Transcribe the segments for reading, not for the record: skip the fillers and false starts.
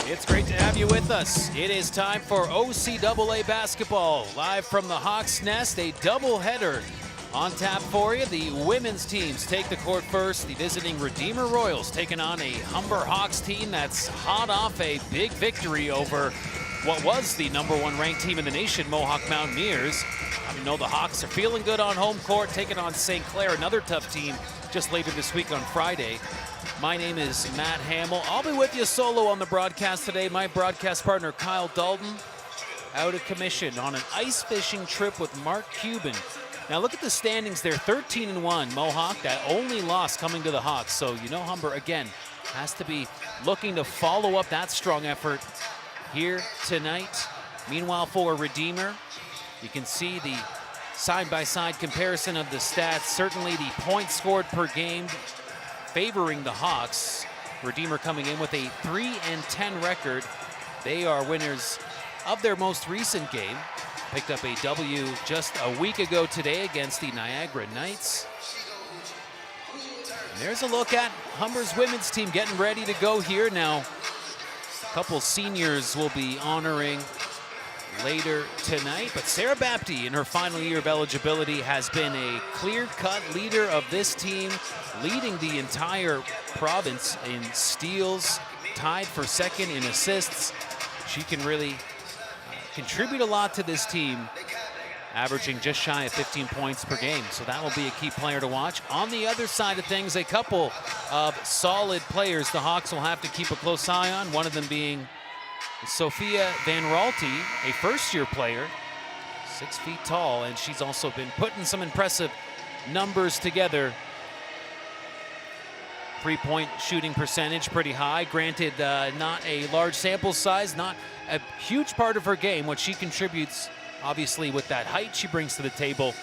It's great to have you with us. It is time for OCAA basketball, live from the Hawks' Nest, a doubleheader on tap for you. The women's teams take the court first. The visiting Redeemer Royals taking on a Humber Hawks team that's hot off a big victory over what was the #1 ranked team in the nation, Mohawk Mountaineers. I know the Hawks are feeling good on home court, taking on St. Clair, another tough team, just later this week on Friday. My name is Matt Hamill. I'll be with you solo on the broadcast today. My broadcast partner, Kyle Dalton, out of commission on an ice fishing trip with Mark Cuban. Now look at the standings there, 13-1 Mohawk, that only loss coming to the Hawks. So you know Humber, again, has to be looking to follow up that strong effort here tonight. Meanwhile, for Redeemer, you can see the side-by-side comparison of the stats. Certainly the points scored per game favoring the Hawks. Redeemer coming in with a 3-10 record. They are winners of their most recent game. Picked up a W just a week ago today against the Niagara Knights. And there's a look at Humber's women's team getting ready to go here. Now, a couple seniors will be honoring later tonight, but Sarah Bapty in her final year of eligibility has been a clear-cut leader of this team, leading the entire province in steals, tied for second in assists. She can really contribute a lot to this team, averaging just shy of 15 points per game, so that will be a key player to watch. On the other side of things, a couple of solid players the Hawks will have to keep a close eye on, one of them being Sophia Van Raalte, a first-year player, 6 feet tall, and she's also been putting some impressive numbers together. Three-point shooting percentage pretty high. Granted, not a large sample size, not a huge part of her game. What she contributes, obviously, with that height she brings to the table.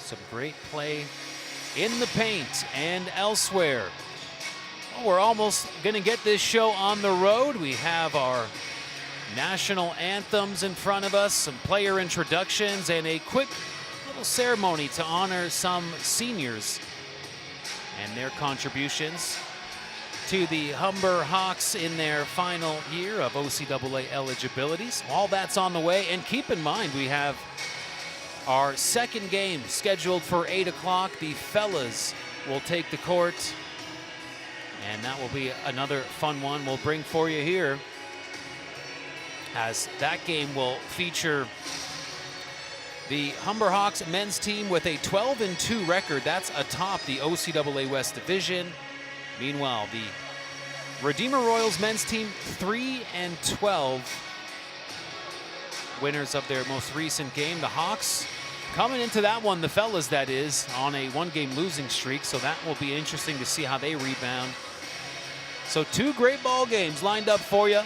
Some great play in the paint and elsewhere. Well, we're almost going to get this show on the road. We have our national anthems in front of us, some player introductions, and a quick little ceremony to honor some seniors and their contributions to the Humber Hawks in their final year of OCAA eligibilities. All that's on the way, and keep in mind we have our second game scheduled for 8 o'clock. The fellas will take the court, and that will be another fun one we'll bring for you here, as that game will feature the Humber Hawks men's team with a 12-2 record. That's atop the OCAA West Division. Meanwhile, the Redeemer Royals men's team 3-12, winners of their most recent game. The Hawks coming into that one, the fellas that is, on a one-game losing streak, so that will be interesting to see how they rebound. So 2 great ball games lined up for you.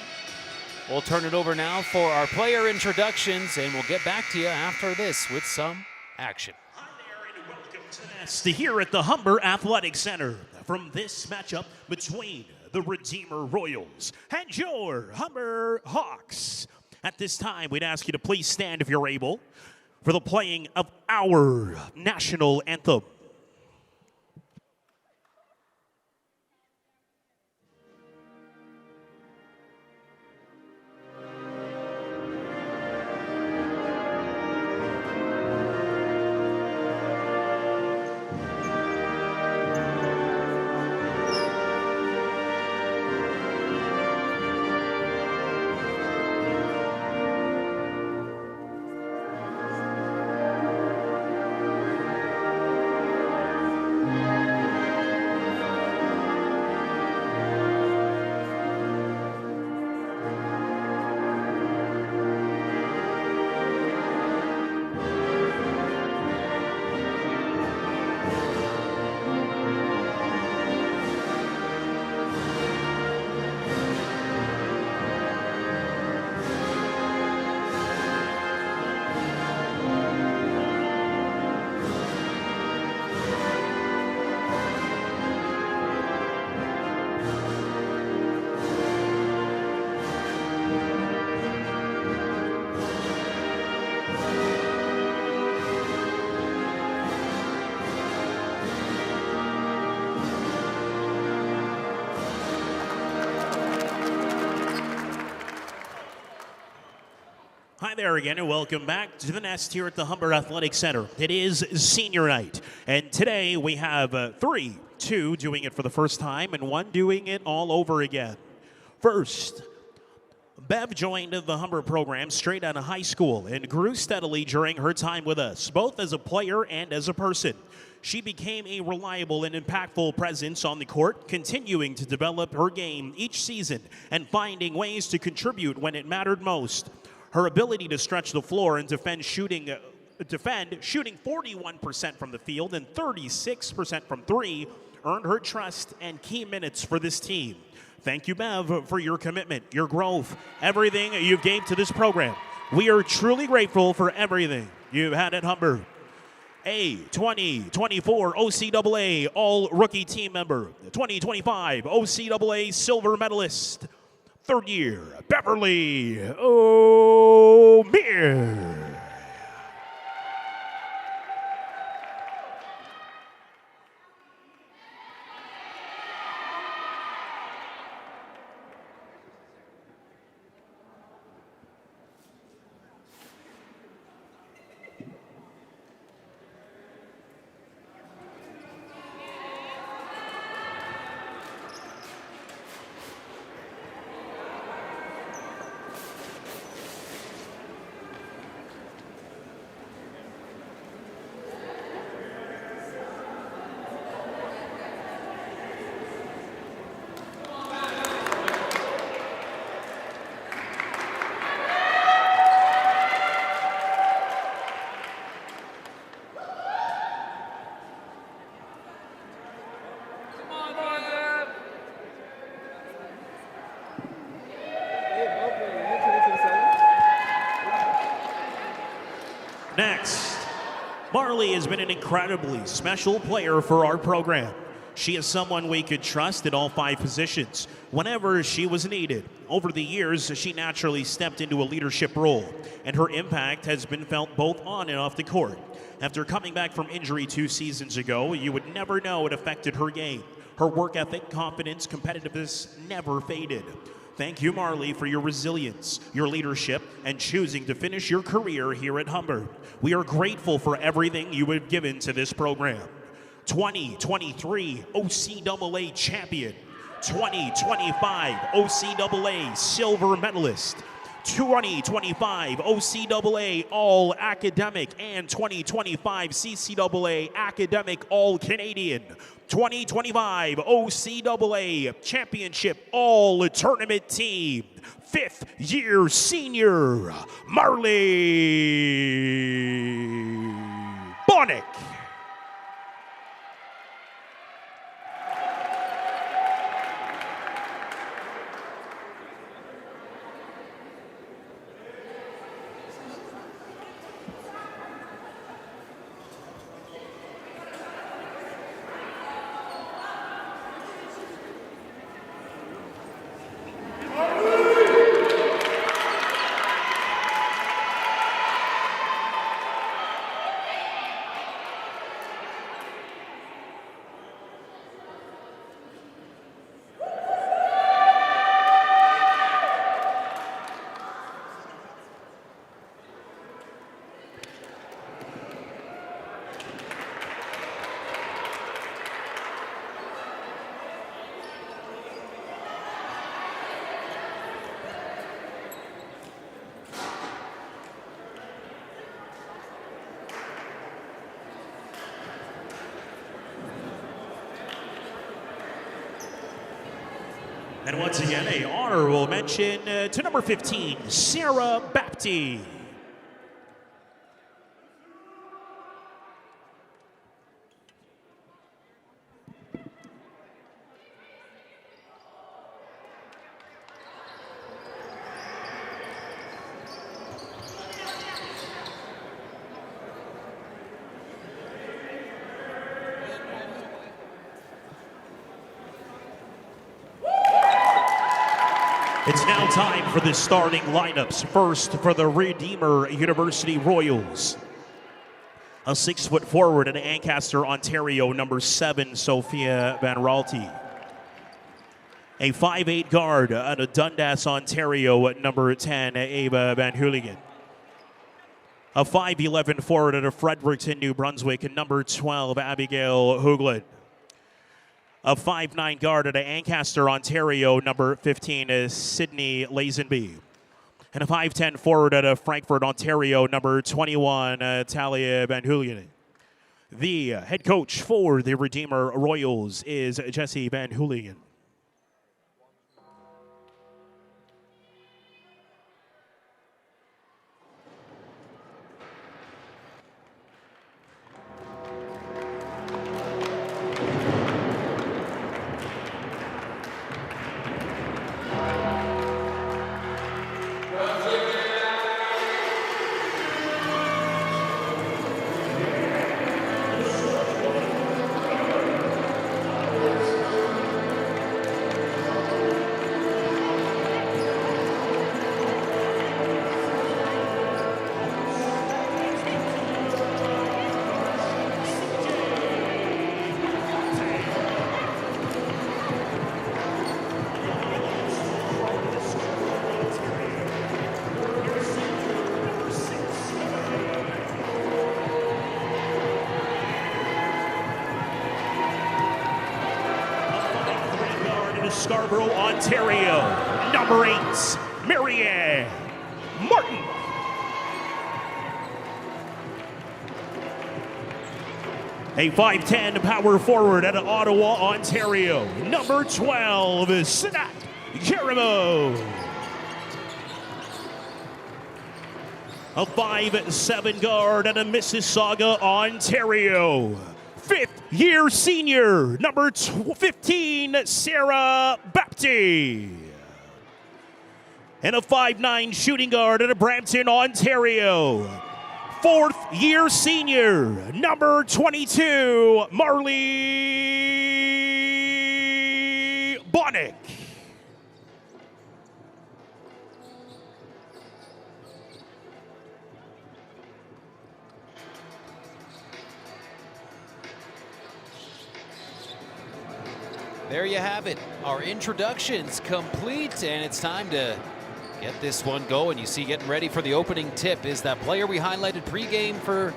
We'll turn it over now for our player introductions, and we'll get back to you after this with some action. Hi there, and welcome to the Nest here at the Humber Athletic Center from this matchup between the Redeemer Royals and your Humber Hawks. At this time, we'd ask you to please stand if you're able for the playing of our national anthem. there again, and welcome back to the nest here at the Humber Athletic Center. It is senior night, and today we have two doing it for the first time and one doing it all over again. First, Bev joined the Humber program straight out of high school and grew steadily during her time with us, both as a player and as a person. She became a reliable and impactful presence on the court, continuing to develop her game each season and finding ways to contribute when it mattered most. Her ability to stretch the floor and defend shooting 41% from the field and 36% from three earned her trust and key minutes for this team. Thank you, Bev, for your commitment, your growth, everything you gave to this program. We are truly grateful for everything you've had at Humber. A 2024 OCAA All-Rookie Team Member, 2025 OCAA Silver Medalist, third year, Beverly O'Meara. Next, Marley has been an incredibly special player for our program. She is someone we could trust at all 5 positions whenever she was needed. Over the years, she naturally stepped into a leadership role, and her impact has been felt both on and off the court. After coming back from injury 2 seasons ago, you would never know it affected her game. Her work ethic, confidence, competitiveness never faded. Thank you, Marley, for your resilience, your leadership, and choosing to finish your career here at Humber. We are grateful for everything you have given to this program. 2023 OCAA champion, 2025 OCAA silver medalist, 2025 OCAA All-Academic and 2025 CCAA Academic All-Canadian, 2025 OCAA Championship All-Tournament Team, 5th year senior, Marley Bonick. And once again, an honorable mention to number 15, Sarah Bapty. It's now time for the starting lineups. First, for the Redeemer University Royals. A 6-foot forward in Ancaster, Ontario, number 7, Sophia Van Raalte. A 5'8 guard out of Dundas, Ontario, at number 10, Ava Van Hooligan. A 5'11" forward out of Fredericton, New Brunswick, and number 12, Abigail Hooglin. A 5'9" guard out of Ancaster, Ontario, number 15 is Sydney Lazenby. And a 5'10" forward out of Frankfurt, Ontario, number 21, Talia Van Hulian. The head coach for the Redeemer Royals is Jesse Van Hulian. Scarborough, Ontario, number 8, Marianne Martin. A 5'10" power forward out of Ottawa, Ontario, number 12, Sinat Jeremo. A 5'7" guard out of Mississauga, Ontario, 5th-year senior, number 15, Sarah Bapty. And a 5'9" shooting guard out of Brampton, Ontario, 4th-year senior, number 22, Marley Bonnick. There you have it. Our introduction's complete, and it's time to get this one going. You see, getting ready for the opening tip is that player we highlighted pregame for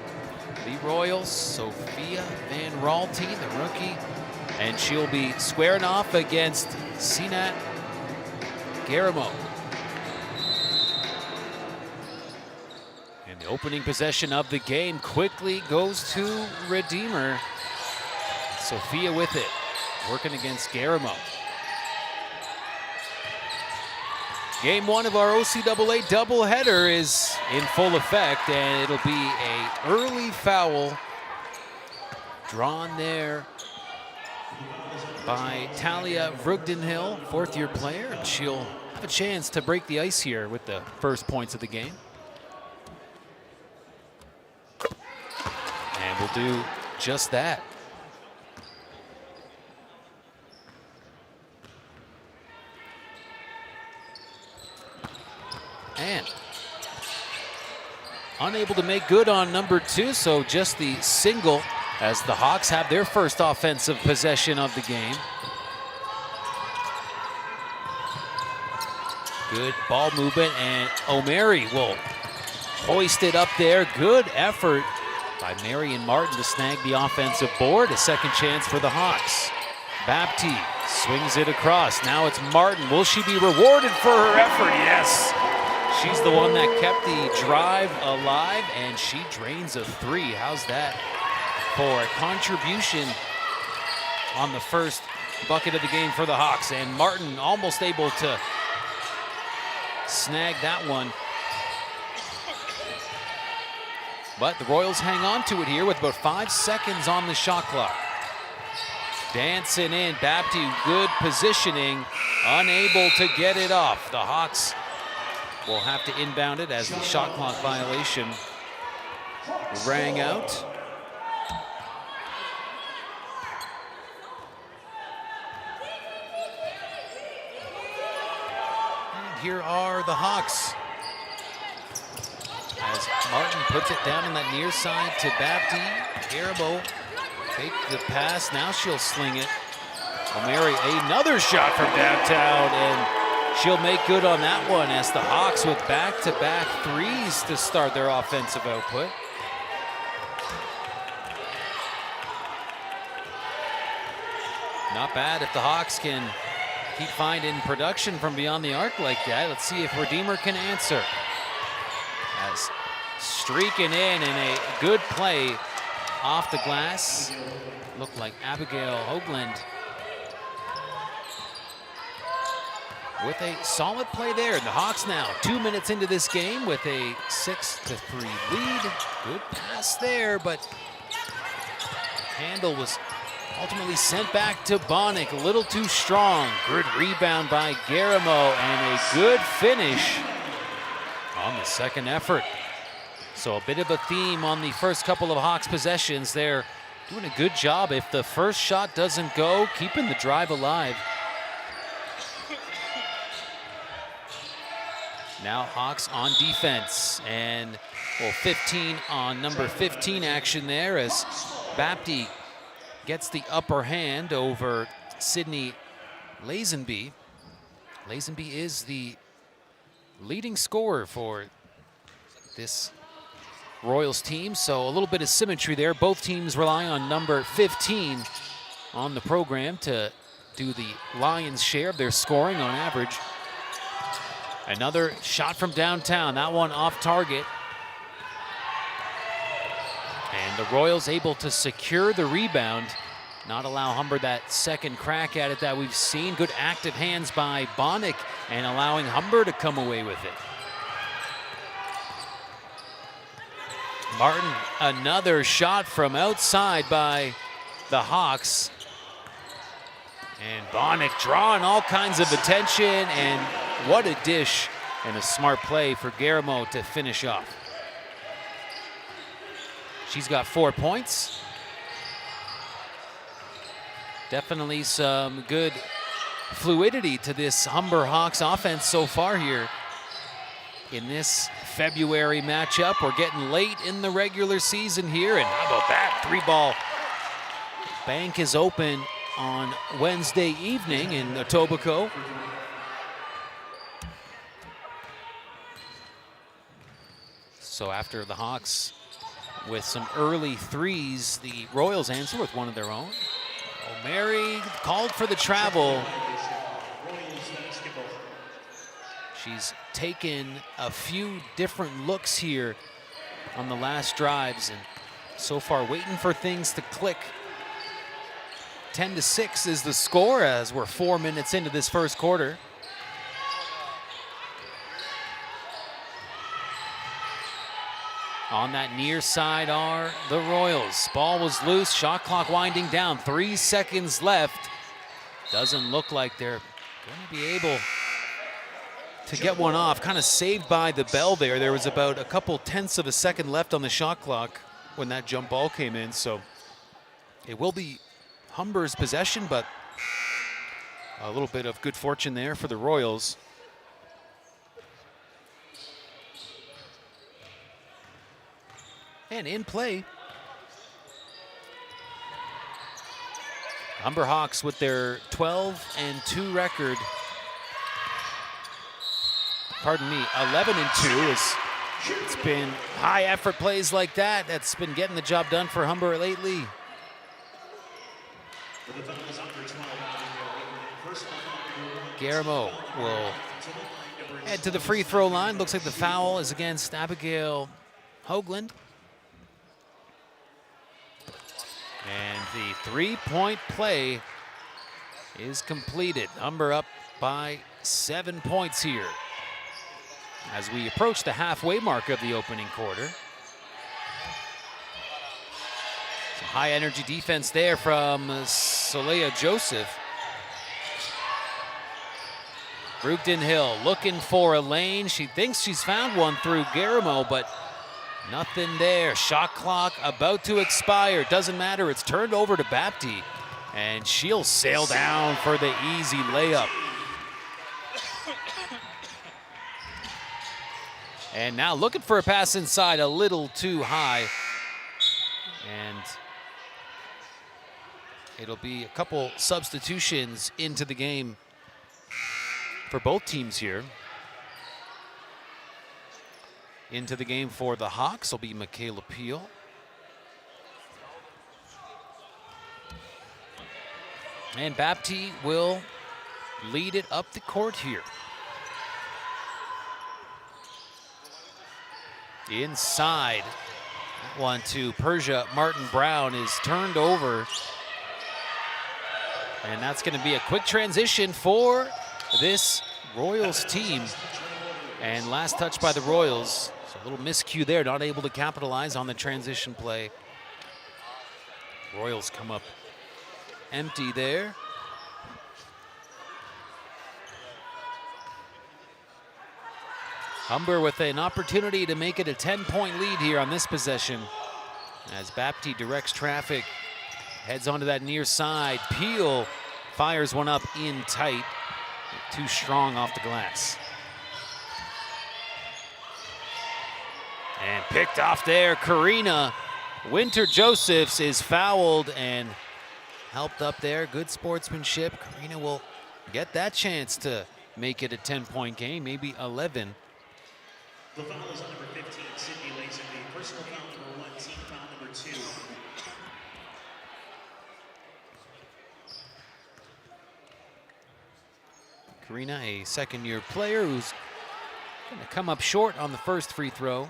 the Royals, Sophia Van Raalte, the rookie, and she'll be squaring off against Sinat Jeremo. And the opening possession of the game quickly goes to Redeemer. Sophia with it, working against Jeremo. Game 1 of our OCAA doubleheader is in full effect, and it'll be an early foul drawn there by Talia Vrugdenhill, 4th-year player, and she'll have a chance to break the ice here with the first points of the game. And we'll do just that. And unable to make good on number 2, so just the single as the Hawks have their first offensive possession of the game. Good ball movement, and O'Mary will hoist it up there. Good effort by Marion Martin to snag the offensive board. A second chance for the Hawks. Bapty swings it across. Now it's Martin. Will she be rewarded for her effort? Yes. She's the one that kept the drive alive, and she drains a 3. How's that for a contribution on the first bucket of the game for the Hawks? And Martin almost able to snag that one. But the Royals hang on to it here with about 5 seconds on the shot clock. Dancing in, Bapty, good positioning, unable to get it off. The Hawks will have to inbound it as the shot clock violation rang out. And here are the Hawks, as Martin puts it down on that near side to Bapty. Jeremo take the pass, now she'll sling it. O'Mary, another shot from downtown, and she'll make good on that one as the Hawks with back-to-back threes to start their offensive output. Not bad if the Hawks can keep finding production from beyond the arc like that. Let's see if Redeemer can answer. As streaking in a good play off the glass. Looked like Abigail Hoagland with a solid play there. And the Hawks now 2 minutes into this game with a 6-3 lead. Good pass there, but handle was ultimately sent back to Bonnick, a little too strong. Good rebound by Garamo and a good finish on the second effort. So a bit of a theme on the first couple of Hawks possessions. They're doing a good job. If the first shot doesn't go, keeping the drive alive. Now Hawks on defense, and well, 15 on number 15 action there as Bapti gets the upper hand over Sydney Lazenby. Lazenby is the leading scorer for this Royals team, so a little bit of symmetry there. Both teams rely on number 15 on the program to do the lion's share of their scoring on average. Another shot from downtown, that one off target. And the Royals able to secure the rebound, not allow Humber that second crack at it that we've seen. Good active hands by Bonnick and allowing Humber to come away with it. Martin, another shot from outside by the Hawks. And Bonnick drawing all kinds of attention, and what a dish and a smart play for Garamo to finish off. She's got 4 points. Definitely some good fluidity to this Humber Hawks offense so far here in this February matchup. We're getting late in the regular season here, and how about that? 3-ball bank is open on Wednesday evening in Etobicoke. So after the Hawks with some early threes, the Royals answer with one of their own. O'Mary called for the travel. She's taken a few different looks here on the last drives, and so far waiting for things to click. 10-6 is the score as we're 4 minutes into this first quarter. On that near side are the Royals. Ball was loose, shot clock winding down, 3 seconds left. Doesn't look like they're going to be able to get one off. Kind of saved by the bell there. There was about a couple tenths of a second left on the shot clock when that jump ball came in. So it will be Humber's possession, but a little bit of good fortune there for the Royals. And in play, Humber Hawks with their 12-2 record. Pardon me, 11-2. It's been high effort plays like that that's been getting the job done for Humber lately. Garamo will head to the free throw line. Looks like the foul is against Abigail Hoagland. And the three-point play is completed. Humber up by 7 points here as we approach the halfway mark of the opening quarter. Some high-energy defense there from Solea Joseph. Brugden Hill looking for a lane. She thinks she's found one through Garamo, but nothing there. Shot clock about to expire. Doesn't matter. It's turned over to Bapti, and she'll sail down for the easy layup. And now looking for a pass inside, a little too high. And it'll be a couple substitutions into the game for both teams here. Into the game for the Hawks will be Michaela Peel. And Bapti will lead it up the court here. Inside. That one to Persia Martin Brown is turned over. And that's going to be a quick transition for this Royals team. And last touch by the Royals. So a little miscue there, not able to capitalize on the transition play. Royals come up empty there. Humber with an opportunity to make it a 10-point lead here on this possession. As Bapti directs traffic, heads onto that near side. Peel fires one up in tight. Too strong off the glass. And picked off there, Karina. Winter Josephs is fouled and helped up there. Good sportsmanship. Karina will get that chance to make it a 10-point game, maybe 11. The foul is on number 15, Sydney Lazenby. Personal foul number 1, team foul number 2. Karina, a second-year player who's going to come up short on the first free throw.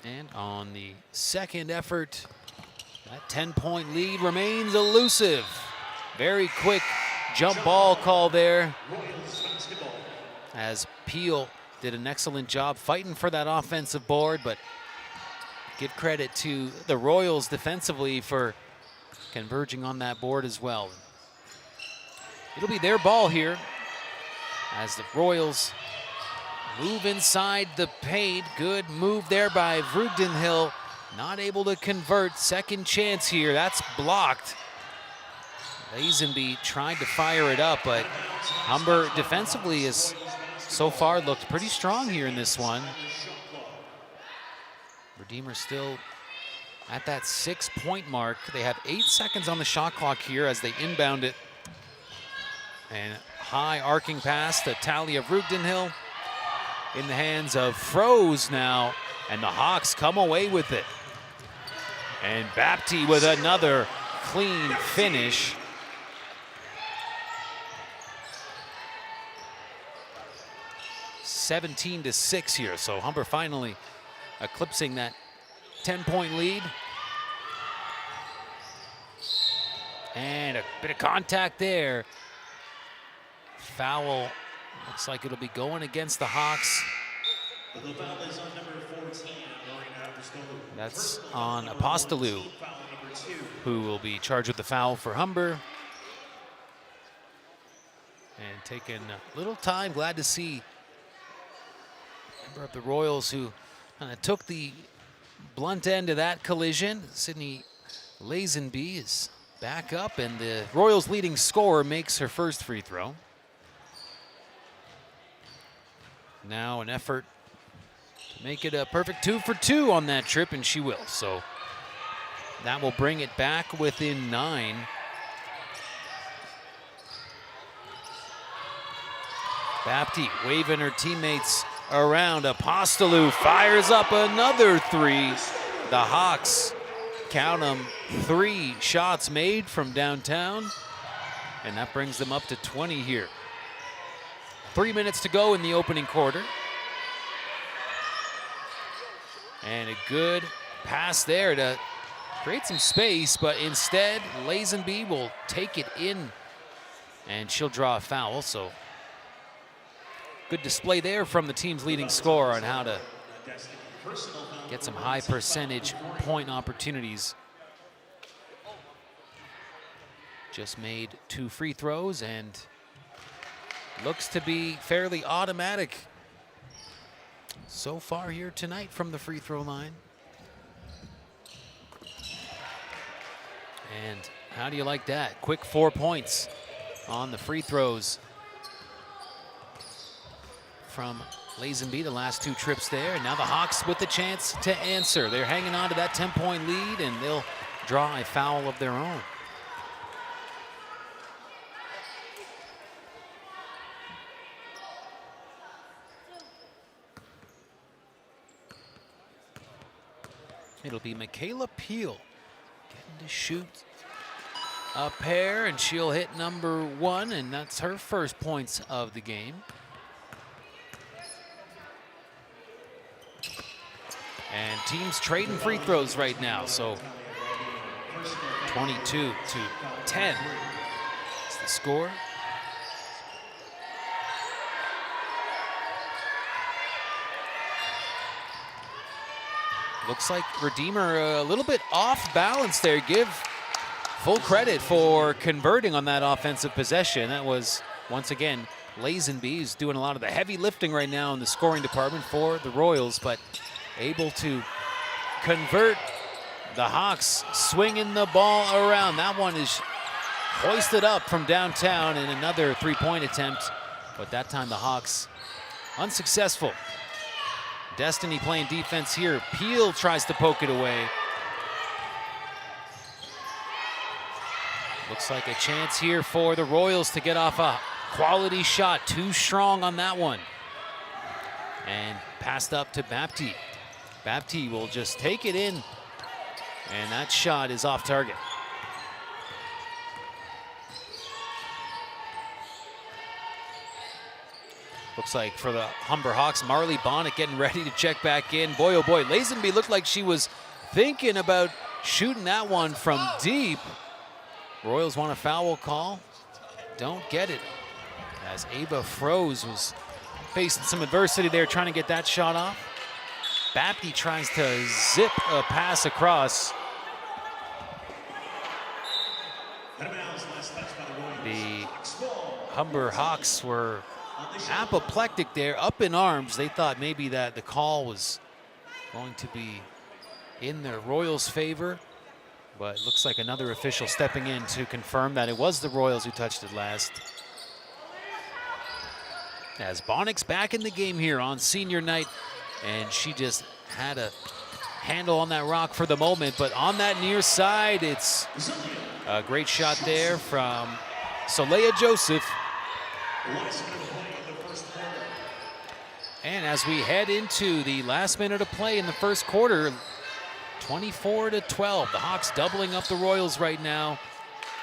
And on the second effort, that 10-point lead remains elusive. Very quick jump ball call there, as Peel did an excellent job fighting for that offensive board, but give credit to the Royals defensively for converging on that board as well. It'll be their ball here as the Royals move inside the paint. Good move there by Vreugdenhil. Not able to convert. Second chance here. That's blocked. Lazenby tried to fire it up, but Humber defensively has so far looked pretty strong here in this one. Redeemer still at that 6-point mark. They have 8 seconds on the shot clock here as they inbound it. And high arcing pass to Talia Vreugdenhil in the hands of Froze now, and the Hawks come away with it. And Bapti with another clean finish. (17-6) here, so Humber finally eclipsing that 10-point lead. And a bit of contact there. Foul. Looks like it'll be going against the Hawks. That's on Apostolou, who will be charged with the foul for Humber. And taking a little time, glad to see a member of the Royals who kind of took the blunt end of that collision. Sydney Lazenby is back up, and the Royals' leading scorer makes her first free throw. Now an effort to make it a perfect 2 for 2 on that trip, and she will. So that will bring it back within 9. Bapti waving her teammates around. Apostolou fires up another 3. The Hawks, count them, 3 shots made from downtown, and that brings them up to 20 here. 3 minutes to go in the opening quarter. And a good pass there to create some space, but instead Lazenby will take it in, and she'll draw a foul. So good display there from the team's leading scorer on how to get some high percentage point opportunities. Just made 2 free throws and looks to be fairly automatic so far here tonight from the free throw line. And how do you like that? Quick 4 points on the free throws from Lazenby, the last 2 trips there. And now the Hawks with the chance to answer. They're hanging on to that 10-point lead, and they'll draw a foul of their own. It'll be Michaela Peel getting to shoot a pair, and she'll hit number 1, and that's her first points of the game. And teams trading free throws right now, so 22-10 is the score. Looks like Redeemer a little bit off balance there. Give full credit for converting on that offensive possession. That was, once again, Lazenby, who's doing a lot of the heavy lifting right now in the scoring department for the Royals, but able to convert. The Hawks swinging the ball around. That one is hoisted up from downtown, and another three-point attempt, but that time the Hawks unsuccessful. Destiny playing defense here. Peel tries to poke it away. Looks like a chance here for the Royals to get off a quality shot. Too strong on that one. And passed up to Bapti. Bapti will just take it in, and that shot is off target. Looks like for the Humber Hawks, Marley Bonnet getting ready to check back in. Boy, oh boy, Lazenby looked like she was thinking about shooting that one from deep. Royals want a foul call. Don't get it, as Ava Froze was facing some adversity there, trying to get that shot off. Bapti tries to zip a pass across. The Humber Hawks were apoplectic there, up in arms. They thought maybe that the call was going to be in the Royals' favor, but it looks like another official stepping in to confirm that it was the Royals who touched it last. As Bonnick's back in the game here on senior night, and she just had a handle on that rock for the moment, but on that near side, it's a great shot there from Soleil Joseph. And as we head into the last minute of play in the first quarter, 24-12, the Hawks doubling up the Royals right now.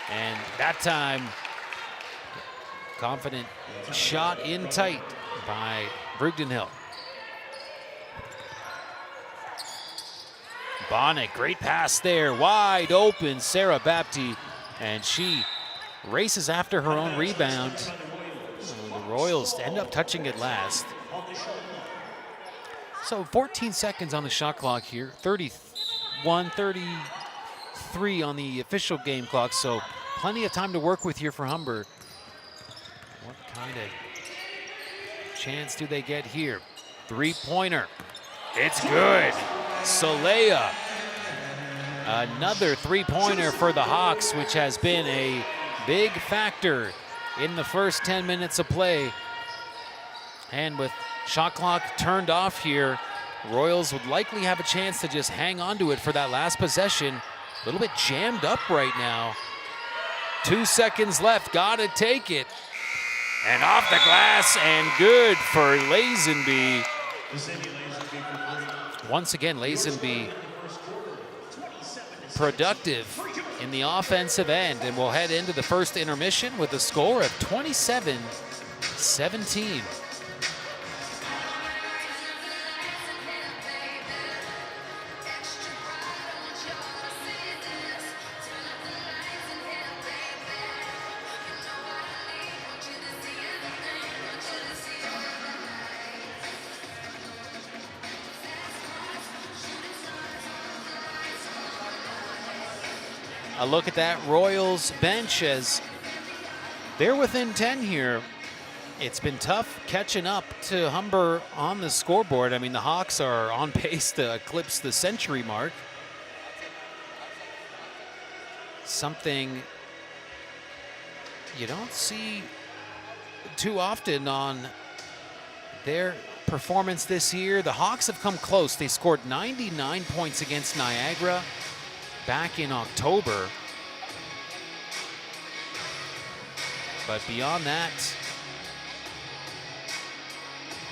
And that time, confident shot in tight by Brugden Hill. Bonnet, great pass there, wide open, Sarah Bapti, and she races after her own rebound. The Royals end up touching it last. So 14 seconds on the shot clock here, 31, 33 on the official game clock, so plenty of time to work with here for Humber. What kind of chance do they get here? Three-pointer, it's good. Soleil, another three-pointer for the Hawks, which has been a big factor in the first 10 minutes of play. And with shot clock turned off here, Royals would likely have a chance to just hang on to it for that last possession. A little bit jammed up right now. 2 seconds left, gotta take it. And off the glass, and good for Lazenby. Once again, Lazenby productive in the offensive end, and we'll head into the first intermission with a score of 27-17. A look at that Royals bench as they're within 10 here. It's been tough catching up to Humber on the scoreboard. I mean, the Hawks are on pace to eclipse the century mark. Something you don't see too often on their performance this year. The Hawks have come close. They scored 99 points against Niagara back in October. But beyond that,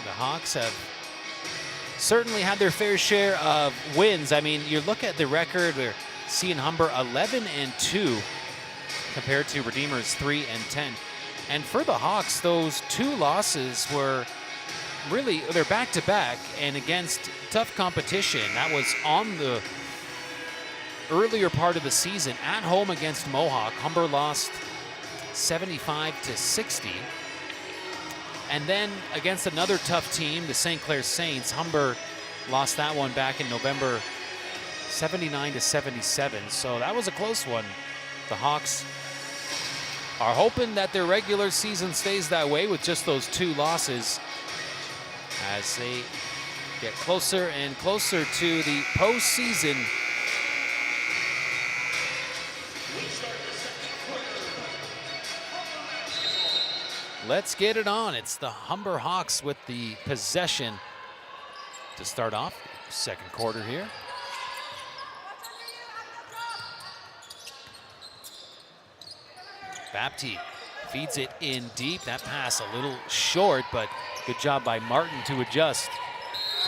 the Hawks have certainly had their fair share of wins. I mean, you look at the record, we're seeing Humber 11-2 compared to Redeemer's 3-10. And for the Hawks, those 2 losses were really, they're back-to-back and against tough competition. That was on the earlier part of the season at home against Mohawk. Humber lost 75-60. And then against another tough team, the St. Clair Saints, Humber lost that one back in November 79-77. So that was a close one. The Hawks are hoping that their regular season stays that way with just those 2 losses as they get closer and closer to the postseason. Let's get it on. It's the Humber Hawks with the possession to start off second quarter here. Baptiste feeds it in deep. That pass a little short, but good job by Martin to adjust.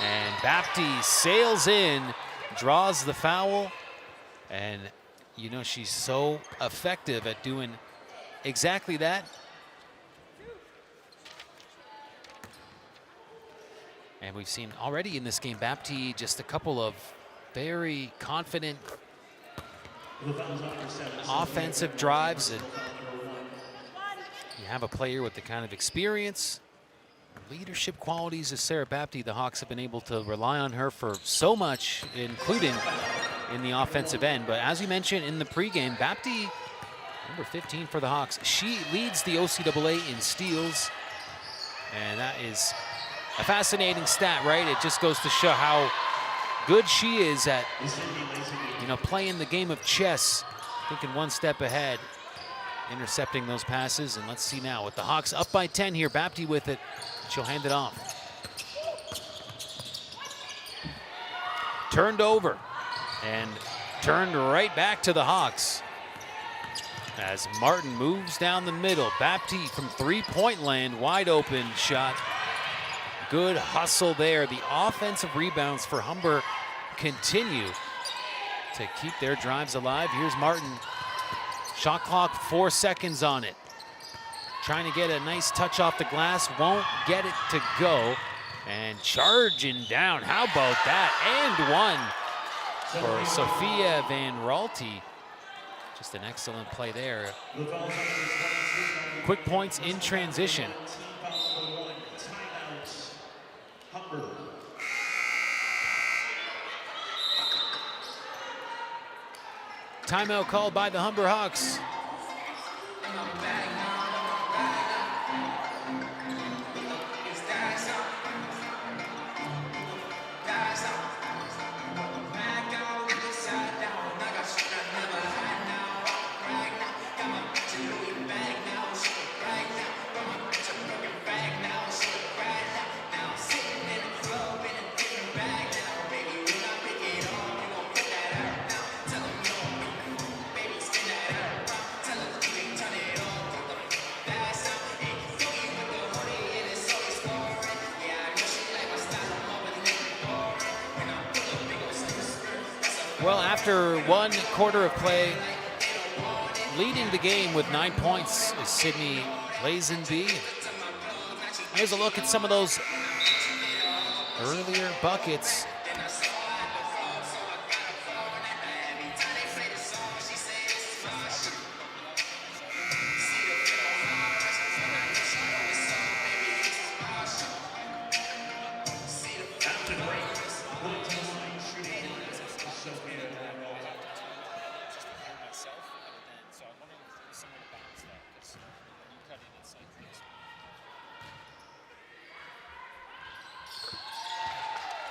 And Baptiste sails in, draws the foul, and you know she's so effective at doing exactly that. And we've seen already in this game, Baptiste just a couple of very confident offensive drives. And you have a player with the kind of experience, leadership qualities of Sarah Baptiste. The Hawks have been able to rely on her for so much, including in the offensive end. But as you mentioned in the pregame, Baptiste, number 15 for the Hawks, she leads the OCAA in steals. And that is a fascinating stat, right? It just goes to show how good she is at, you know, playing the game of chess, thinking one step ahead, intercepting those passes. And let's see now with the Hawks up by 10 here. Baptiste with it. She'll hand it off. Turned over and turned right back to the Hawks as Martin moves down the middle. Baptiste from three-point land, wide open shot. Good hustle there. The offensive rebounds for Humber continue to keep their drives alive. Here's Martin. Shot clock, 4 seconds on it. Trying to get a nice touch off the glass, won't get it to go. And charging down, how about that? And one for Sophia Van Raalte. Just an excellent play there. Quick points in transition. Timeout called by the Humber Hawks. Well, after 1 quarter of play, leading the game with 9 points is Sydney Lazenby. Here's a look at some of those earlier buckets.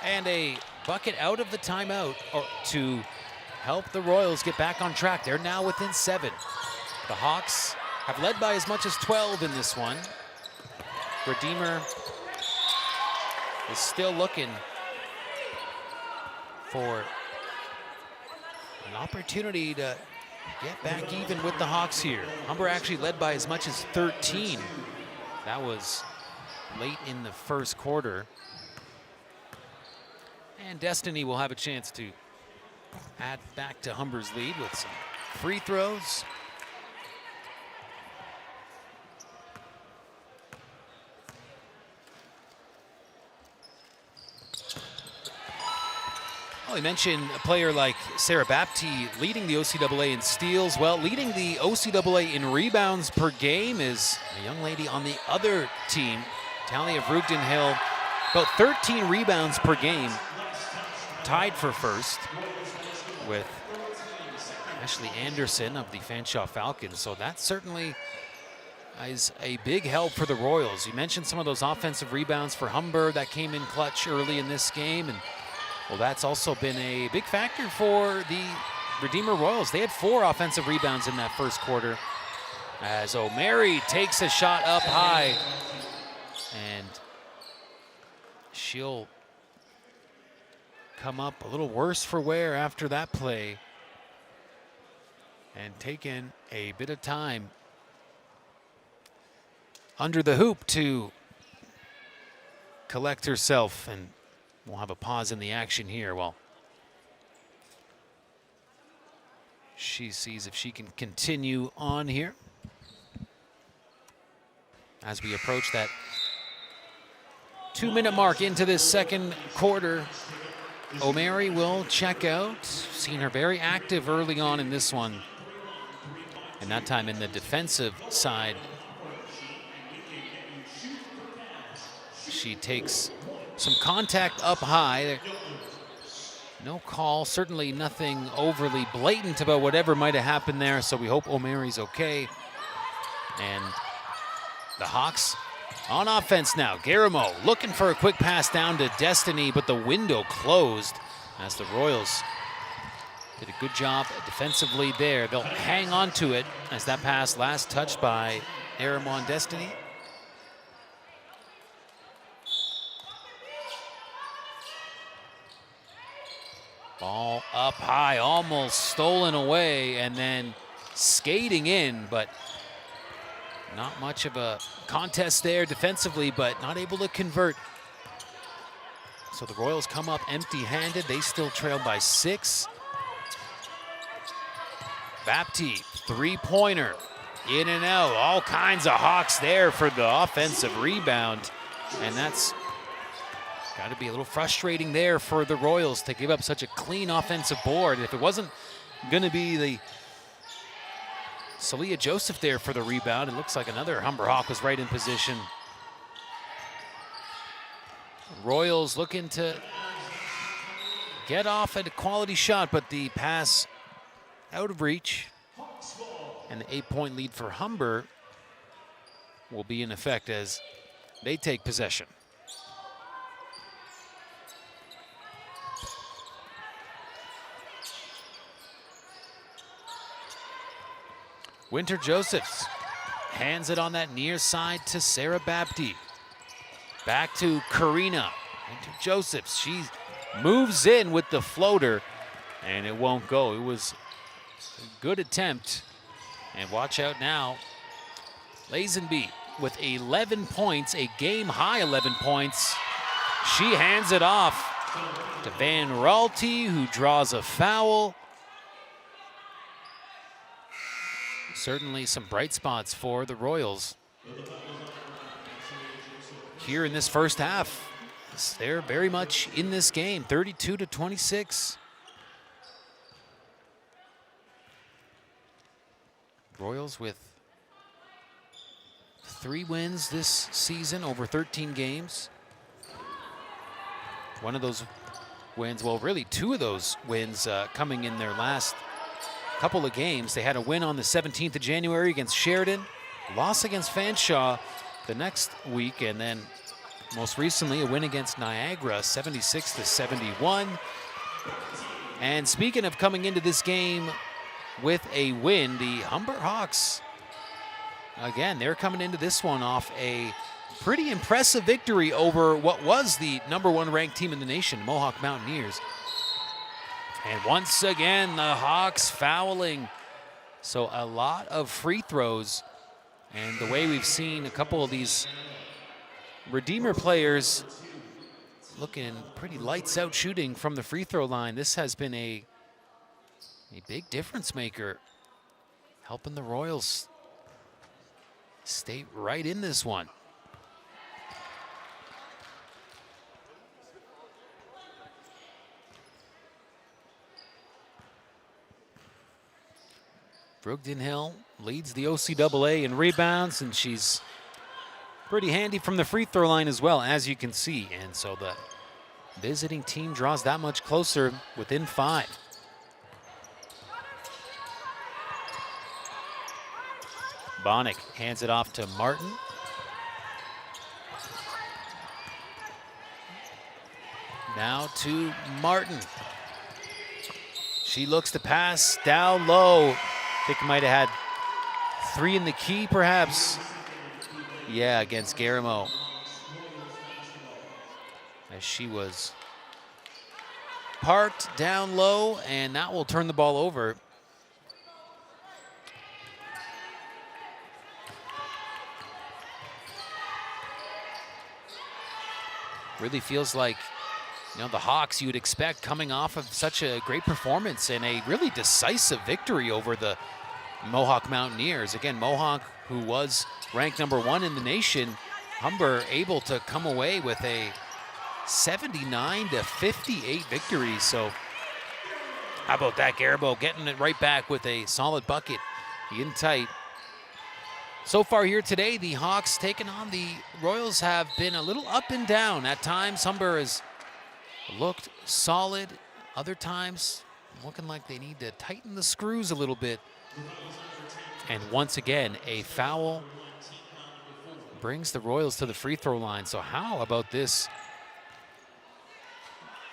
And a bucket out of the timeout to help the Royals get back on track. They're now within 7. The Hawks have led by as much as 12 in this one. Redeemer is still looking for an opportunity to get back even with the Hawks here. Humber actually led by as much as 13. That was late in the first quarter. And Destiny will have a chance to add back to Humber's lead with some free throws. Well, we mentioned a player like Sarah Baptiste leading the OCAA in steals. Well, leading the OCAA in rebounds per game is a young lady on the other team, Talia Vrugden Hill, about 13 rebounds per game, tied for first with Ashley Anderson of the Fanshawe Falcons. So that certainly is a big help for the Royals. You mentioned some of those offensive rebounds for Humber that came in clutch early in this game, and well, that's also been a big factor for the Redeemer Royals. They had 4 offensive rebounds in that first quarter as O'Mary takes a shot up high, and she'll come up a little worse for wear after that play and taken a bit of time under the hoop to collect herself, and we'll have a pause in the action here while she sees if she can continue on here. As we approach that 2-minute mark into this second quarter, O'Mary will check out. Seen her very active early on in this one, and that time in the defensive side. She takes some contact up high. No call, certainly nothing overly blatant about whatever might have happened there, so we hope O'Mary's okay. And the Hawks on offense now. Garamo looking for a quick pass down to Destiny, but the window closed as the Royals did a good job defensively there. They'll hang on to it as that pass last touched by Garamo on Destiny. Ball up high, almost stolen away, and then skating in, but not much of a contest there defensively, but not able to convert. So the Royals come up empty-handed. They still trail by 6. Baptiste, 3-pointer, in and out. All kinds of Hawks there for the offensive rebound, and that's got to be a little frustrating there for the Royals to give up such a clean offensive board. If it wasn't going to be the Celia Joseph there for the rebound, it looks like another Humber Hawk was right in position. Royals looking to get off at a quality shot, but the pass out of reach. And the 8-point lead for Humber will be in effect as they take possession. Winter Josephs hands it on that near side to Sarah Baptiste. Back to Karina. Winter Josephs, she moves in with the floater, and it won't go. It was a good attempt. And watch out now. Lazenby with 11 points, a game-high 11 points. She hands it off to Van Raalte, who draws a foul. Certainly some bright spots for the Royals here in this first half. They're very much in this game, 32-26. Royals with 3 wins this season over 13 games. One of those wins, well, really 2 of those wins coming in their last couple of games. They had a win on the 17th of January against Sheridan, loss against Fanshawe the next week, and then most recently a win against Niagara, 76-71. And speaking of coming into this game with a win, the Humber Hawks, again, they're coming into this one off a pretty impressive victory over what was the #1 ranked team in the nation, Mohawk Mountaineers. And once again, the Hawks fouling. So a lot of free throws. And the way we've seen a couple of these Redeemer players looking pretty lights out shooting from the free throw line. This has been a big difference maker, helping the Royals stay right in this one. Brogden Hill leads the OCAA in rebounds, and she's pretty handy from the free throw line as well, as you can see. And so the visiting team draws that much closer within 5. Bonnick hands it off to Martin. Now to Martin. She looks to pass down low. I think might have had 3 in the key, perhaps. Yeah, against Garamo. As she was parked down low, and that will turn the ball over. Really feels like, you know, the Hawks you would expect coming off of such a great performance and a really decisive victory over the Mohawk Mountaineers. Again, Mohawk, who was ranked #1 in the nation, Humber able to come away with a 79-58 victory. So how about that? Garabo getting it right back with a solid bucket in tight. So far here today, the Hawks taking on the Royals have been a little up and down. At times, Humber has looked solid. Other times, looking like they need to tighten the screws a little bit. And once again, a foul brings the Royals to the free throw line. So how about this?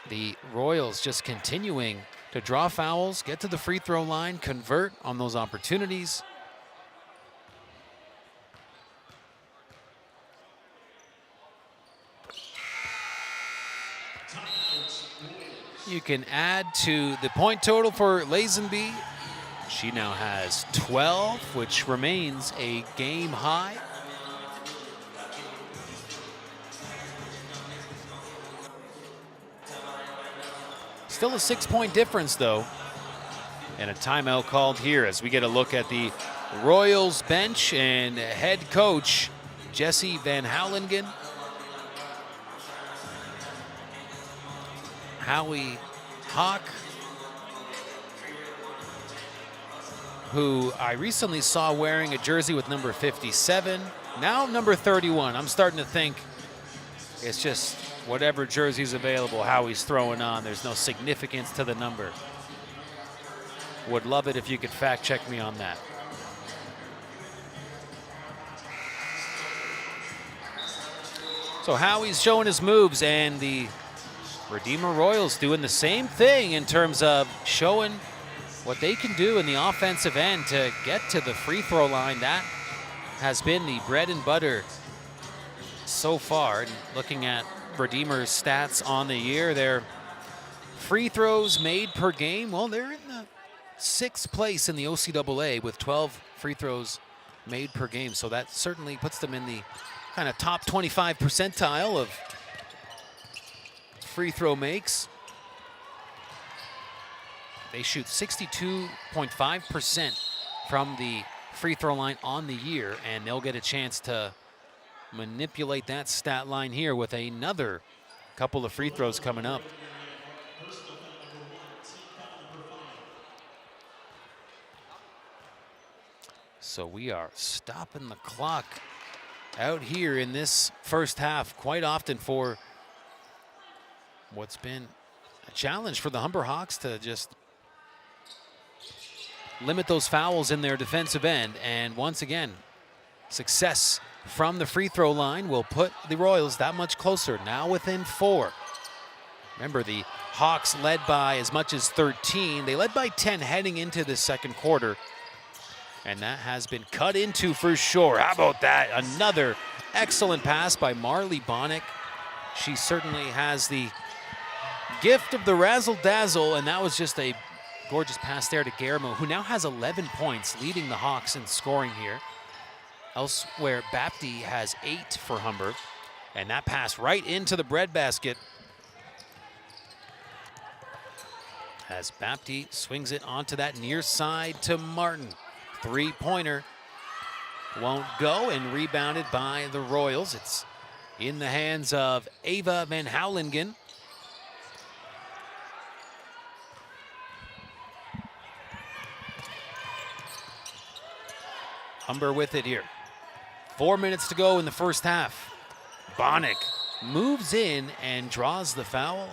The Royals just continuing to draw fouls, get to the free throw line, convert on those opportunities. You can add to the point total for Lazenby. She now has 12, which remains a game high. Still a 6-point difference, though. And a timeout called here as we get a look at the Royals bench and head coach Jesse Van Houwelingen. Howie Hawk, who I recently saw wearing a jersey with number 57, now number 31. I'm starting to think it's just whatever jersey's available, Howie's throwing on. There's no significance to the number. Would love it if you could fact check me on that. So Howie's showing his moves, and the Redeemer Royals doing the same thing in terms of showing what they can do in the offensive end to get to the free throw line. That has been the bread and butter so far. And looking at Redeemer's stats on the year, their free throws made per game, well, they're in the 6th place in the OCAA with 12 free throws made per game. So that certainly puts them in the kind of top 25 percentile of free throw makes. They shoot 62.5% from the free throw line on the year, and they'll get a chance to manipulate that stat line here with another couple of free throws coming up. So we are stopping the clock out here in this first half quite often for what's been a challenge for the Humber Hawks to just limit those fouls in their defensive end. And once again, success from the free throw line will put the Royals that much closer, now within 4. Remember, the Hawks led by as much as 13. They led by 10 heading into the second quarter, and that has been cut into for sure. How about that? Another excellent pass by Marley Bonnick. She certainly has the gift of the razzle-dazzle, and that was just a gorgeous pass there to Garamo, who now has 11 points, leading the Hawks in scoring here. Elsewhere, Bapti has 8 for Humber, and that pass right into the breadbasket as Bapti swings it onto that near side to Martin. Three-pointer won't go, and rebounded by the Royals. It's in the hands of Ava Van Houwelingen. Humber with it here. 4 minutes to go in the first half. Bonnick moves in and draws the foul.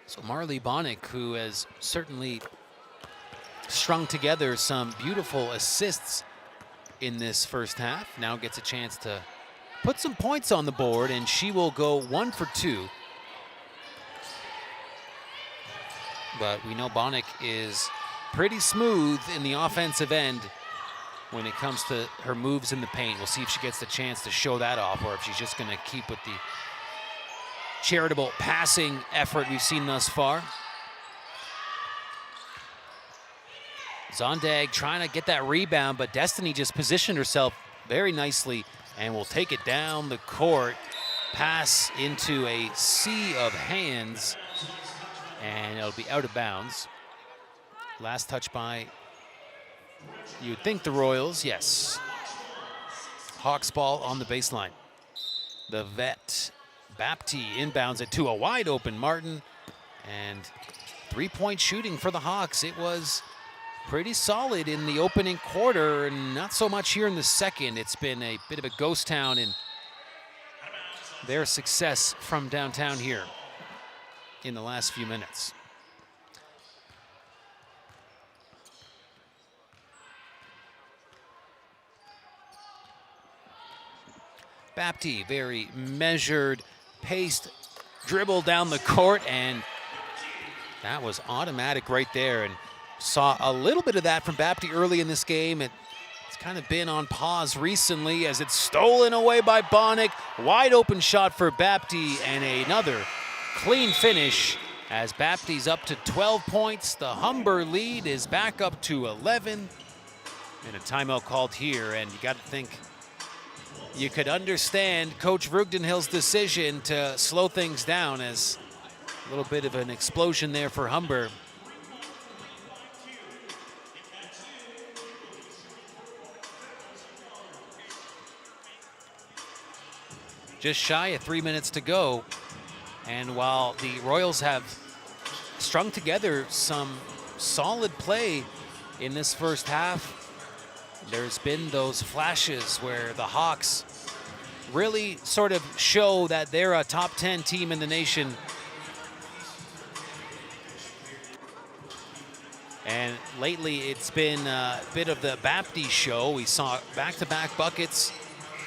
So Marley Bonnick, who has certainly strung together some beautiful assists in this first half, now gets a chance to put some points on the board, and she will go 1 for 2. But we know Bonnick is pretty smooth in the offensive end when it comes to her moves in the paint. We'll see if she gets the chance to show that off, or if she's just going to keep with the charitable passing effort we've seen thus far. Zondag trying to get that rebound, but Destiny just positioned herself very nicely and will take it down the court. Pass into a sea of hands, and it'll be out of bounds. Last touch by, you would think, the Royals. Yes. Hawks ball on the baseline. The vet, Bapti, inbounds it to a wide open Martin, and three-point shooting for the Hawks. It was pretty solid in the opening quarter, and not so much here in the second. It's been a bit of a ghost town in their success from downtown here in the last few minutes. Bapti, very measured, paced dribble down the court, and that was automatic right there. And saw a little bit of that from Bapti early in this game. It's kind of been on pause recently as it's stolen away by Bonnick. Wide open shot for Bapti, and another clean finish as Bapti's up to 12 points. The Humber lead is back up to 11. And a timeout called here, and you got to think you could understand Coach Vreugdenhil's decision to slow things down, as a little bit of an explosion there for Humber. Just shy of 3 minutes to go. And while the Royals have strung together some solid play in this first half, there's been those flashes where the Hawks really sort of show that they're a top 10 team in the nation. And lately it's been a bit of the Bapti show. We saw back-to-back buckets,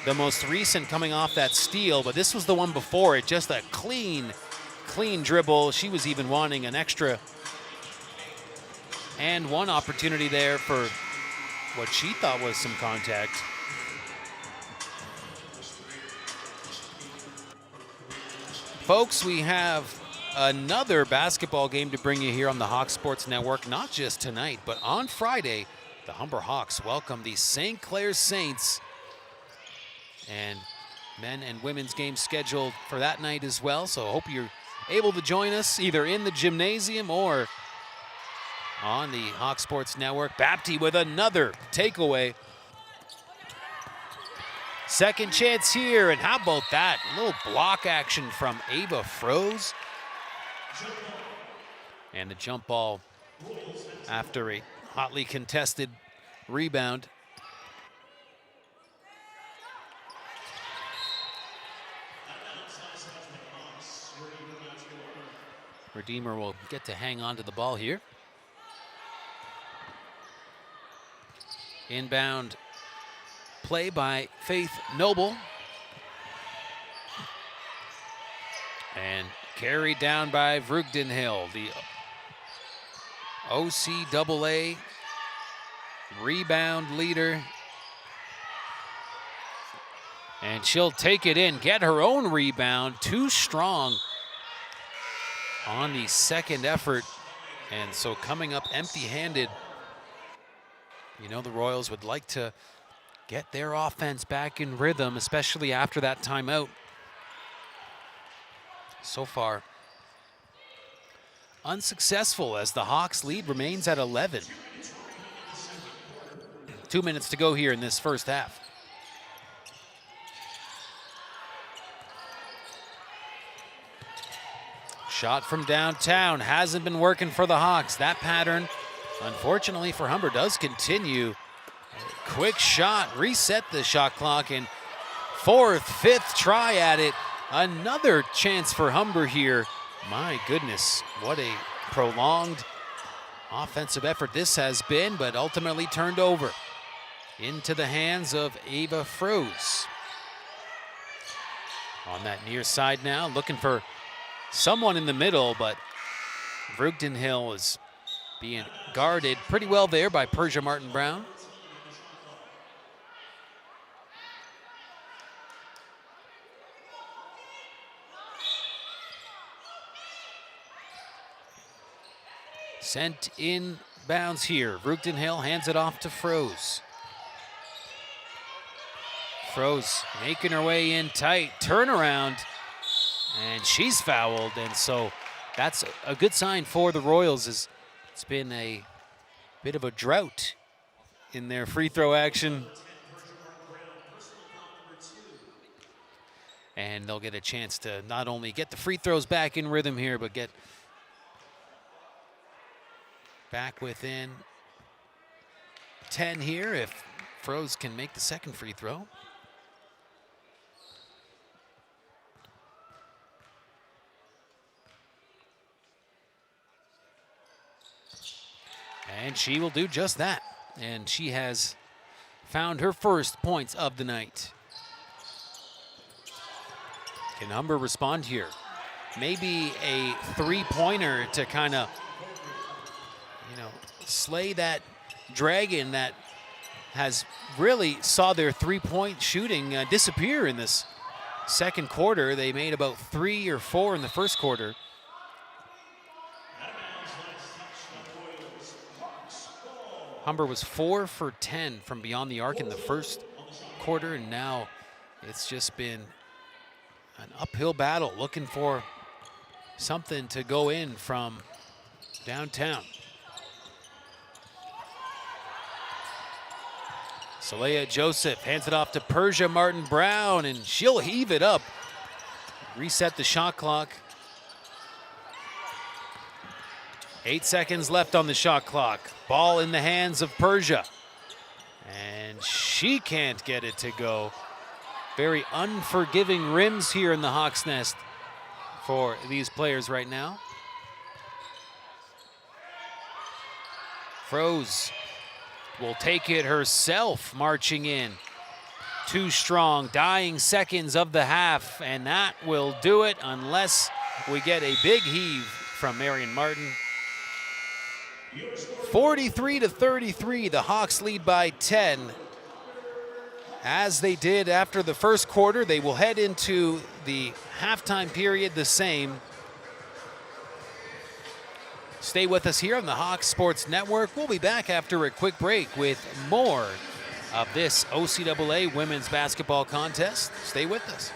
the most recent coming off that steal, but this was the one before it. Just a clean dribble. She was even wanting an extra and one opportunity there for what she thought was some contact. Folks, we have another basketball game to bring you here on the Hawks Sports Network, not just tonight, but on Friday. The Humber Hawks welcome the St. Clair Saints, and men and women's games scheduled for that night as well. So I hope you're able to join us either in the gymnasium or on the Hawks Sports Network. Bapti with another takeaway. Second chance here, and how about that? A little block action from Ava Froze. And the jump ball after a hotly contested rebound. Redeemer will get to hang on to the ball here. Inbound play by Faith Noble. And carried down by Vreugdenhil, the OCAA rebound leader. And she'll take it in, get her own rebound. Too strong on the second effort. And so coming up empty-handed, you know, the Royals would like to get their offense back in rhythm, especially after that timeout. So far, unsuccessful as the Hawks lead remains at 11. 2 minutes to go here in this first half. Shot from downtown hasn't been working for the Hawks. That pattern, unfortunately for Humber, does continue. Quick shot, reset the shot clock, and fourth, fifth try at it. Another chance for Humber here. My goodness, what a prolonged offensive effort this has been, but ultimately turned over into the hands of Ava Froese. On that near side now, looking for someone in the middle, but Vrugdenhill is being guarded pretty well there by Persia Martin-Brown. Sent in bounds here. Vrugdenhill hands it off to Froese. Froese making her way in tight, turnaround, and she's fouled. And so that's a good sign for the Royals, as it's been a bit of a drought in their free throw action. And they'll get a chance to not only get the free throws back in rhythm here, but get back within 10 here if Froese can make the second free throw. And she will do just that. And she has found her first points of the night. Can Humber respond here? Maybe a three-pointer to kind of, you know, slay that dragon that has really saw their three-point shooting disappear in this second quarter. They made about 3 or 4 in the first quarter. Humber was 4 for 10 from beyond the arc in the first quarter, and now it's just been an uphill battle looking for something to go in from downtown. Saleha Joseph hands it off to Persia Martin-Brown, and she'll heave it up. Reset the shot clock. 8 seconds left on the shot clock. Ball in the hands of Persia. And she can't get it to go. Very unforgiving rims here in the Hawks' Nest for these players right now. Froese will take it herself, marching in. Too strong, dying seconds of the half, and that will do it unless we get a big heave from Marion Martin. 43-33, the Hawks lead by 10. As they did after the first quarter, they will head into the halftime period the same. Stay with us here on the Hawks Sports Network. We'll be back after a quick break with more of this OCAA women's basketball contest. Stay with us.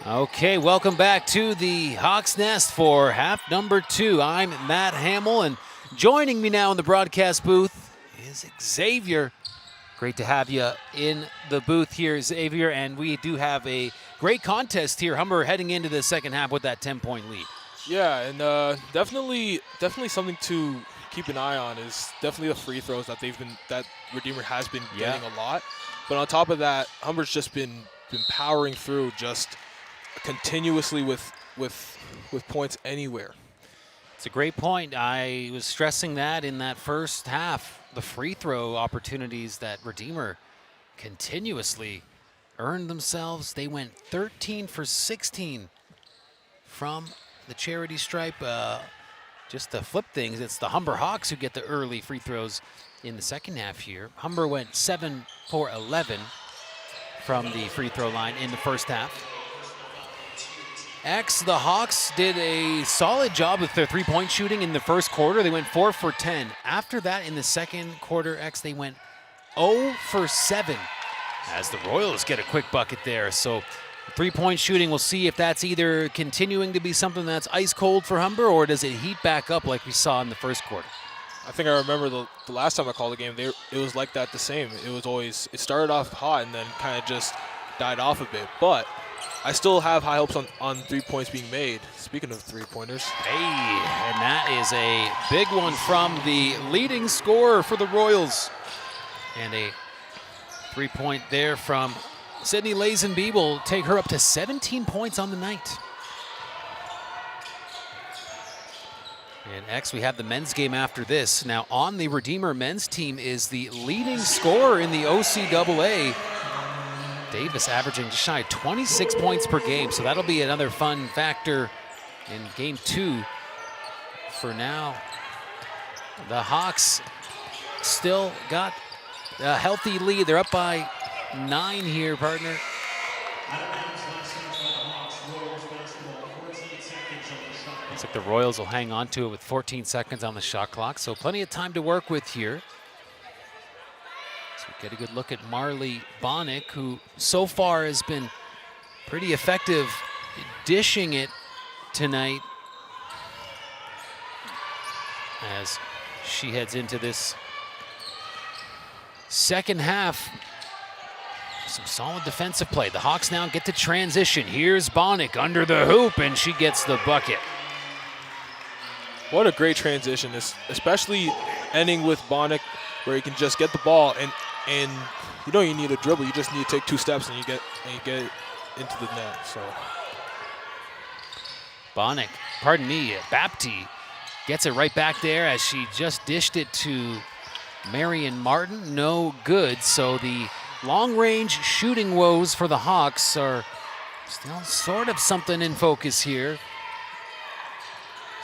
Okay, welcome back to the Hawks Nest for half number 2. I'm Matt Hamill, and joining me now in the broadcast booth is Xavier. Great to have you in the booth here, Xavier, and we do have a great contest here. Humber heading into the second half with that 10-point lead. Yeah, and definitely something to keep an eye on is definitely the free throws that Redeemer has been getting a lot. But on top of that, Humber's just been powering through just continuously with points anywhere. It's a great point. I was stressing that in that first half, the free throw opportunities that Redeemer continuously earned themselves. They went 13 for 16 from the charity stripe. Just to flip things, it's the Humber Hawks who get the early free throws in the second half here. Humber went 7 for 11 from the free throw line in the first half. The Hawks did a solid job with their three-point shooting in the first quarter. They went 4 for 10. After that, in the second quarter, they went 0 for 7 as the Royals get a quick bucket there. So three-point shooting, we'll see if that's either continuing to be something that's ice cold for Humber, or does it heat back up like we saw in the first quarter? I think I remember the last time I called the game, it was like that the same. It started off hot and then kind of just died off a bit. But I still have high hopes on 3 points being made. Speaking of three-pointers. Hey, and that is a big one from the leading scorer for the Royals. And a three-point there from Sydney Lazenby will take her up to 17 points on the night. And we have the men's game after this. Now on the Redeemer men's team is the leading scorer in the OCAA, Davis, averaging just shy of 26 points per game. So that'll be another fun factor in game 2. For now, the Hawks still got a healthy lead. They're up by 9 here, partner. Looks like the Royals will hang on to it with 14 seconds on the shot clock. So plenty of time to work with here. So we get a good look at Marley Bonnick, who so far has been pretty effective dishing it tonight as she heads into this second half. Some solid defensive play. The Hawks now get to transition. Here's Bonnick under the hoop, and she gets the bucket. What a great transition, especially ending with Bonnick, where you can just get the ball and you don't even need a dribble. You just need to take 2 steps and you get it into the net. So Bonnick, Bapti gets it right back there as she just dished it to Marion Martin. No good. So the long-range shooting woes for the Hawks are still sort of something in focus here.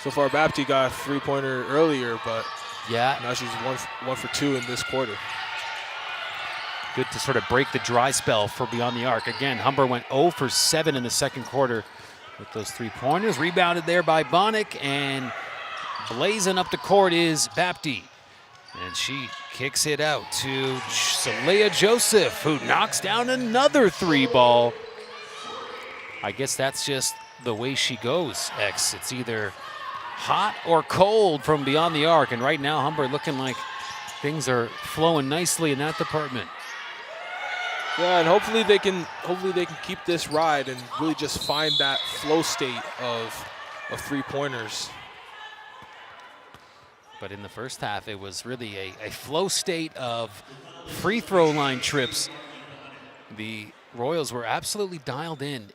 So far, Bapti got a three-pointer earlier, but yeah, now she's one for 2 in this quarter. Good to sort of break the dry spell for beyond the arc. Again, Humber went 0 for 7 in the second quarter with those three-pointers. Rebounded there by Bonnick, and blazing up the court is Bapti. And she kicks it out to Saleha Joseph, who knocks down another 3-ball. I guess that's just the way she goes, It's either hot or cold from beyond the arc, and right now Humber looking like things are flowing nicely in that department. Yeah, and hopefully they can keep this ride and really just find that flow state of three-pointers. But in the first half, it was really a flow state of free throw line trips. The Royals were absolutely dialed in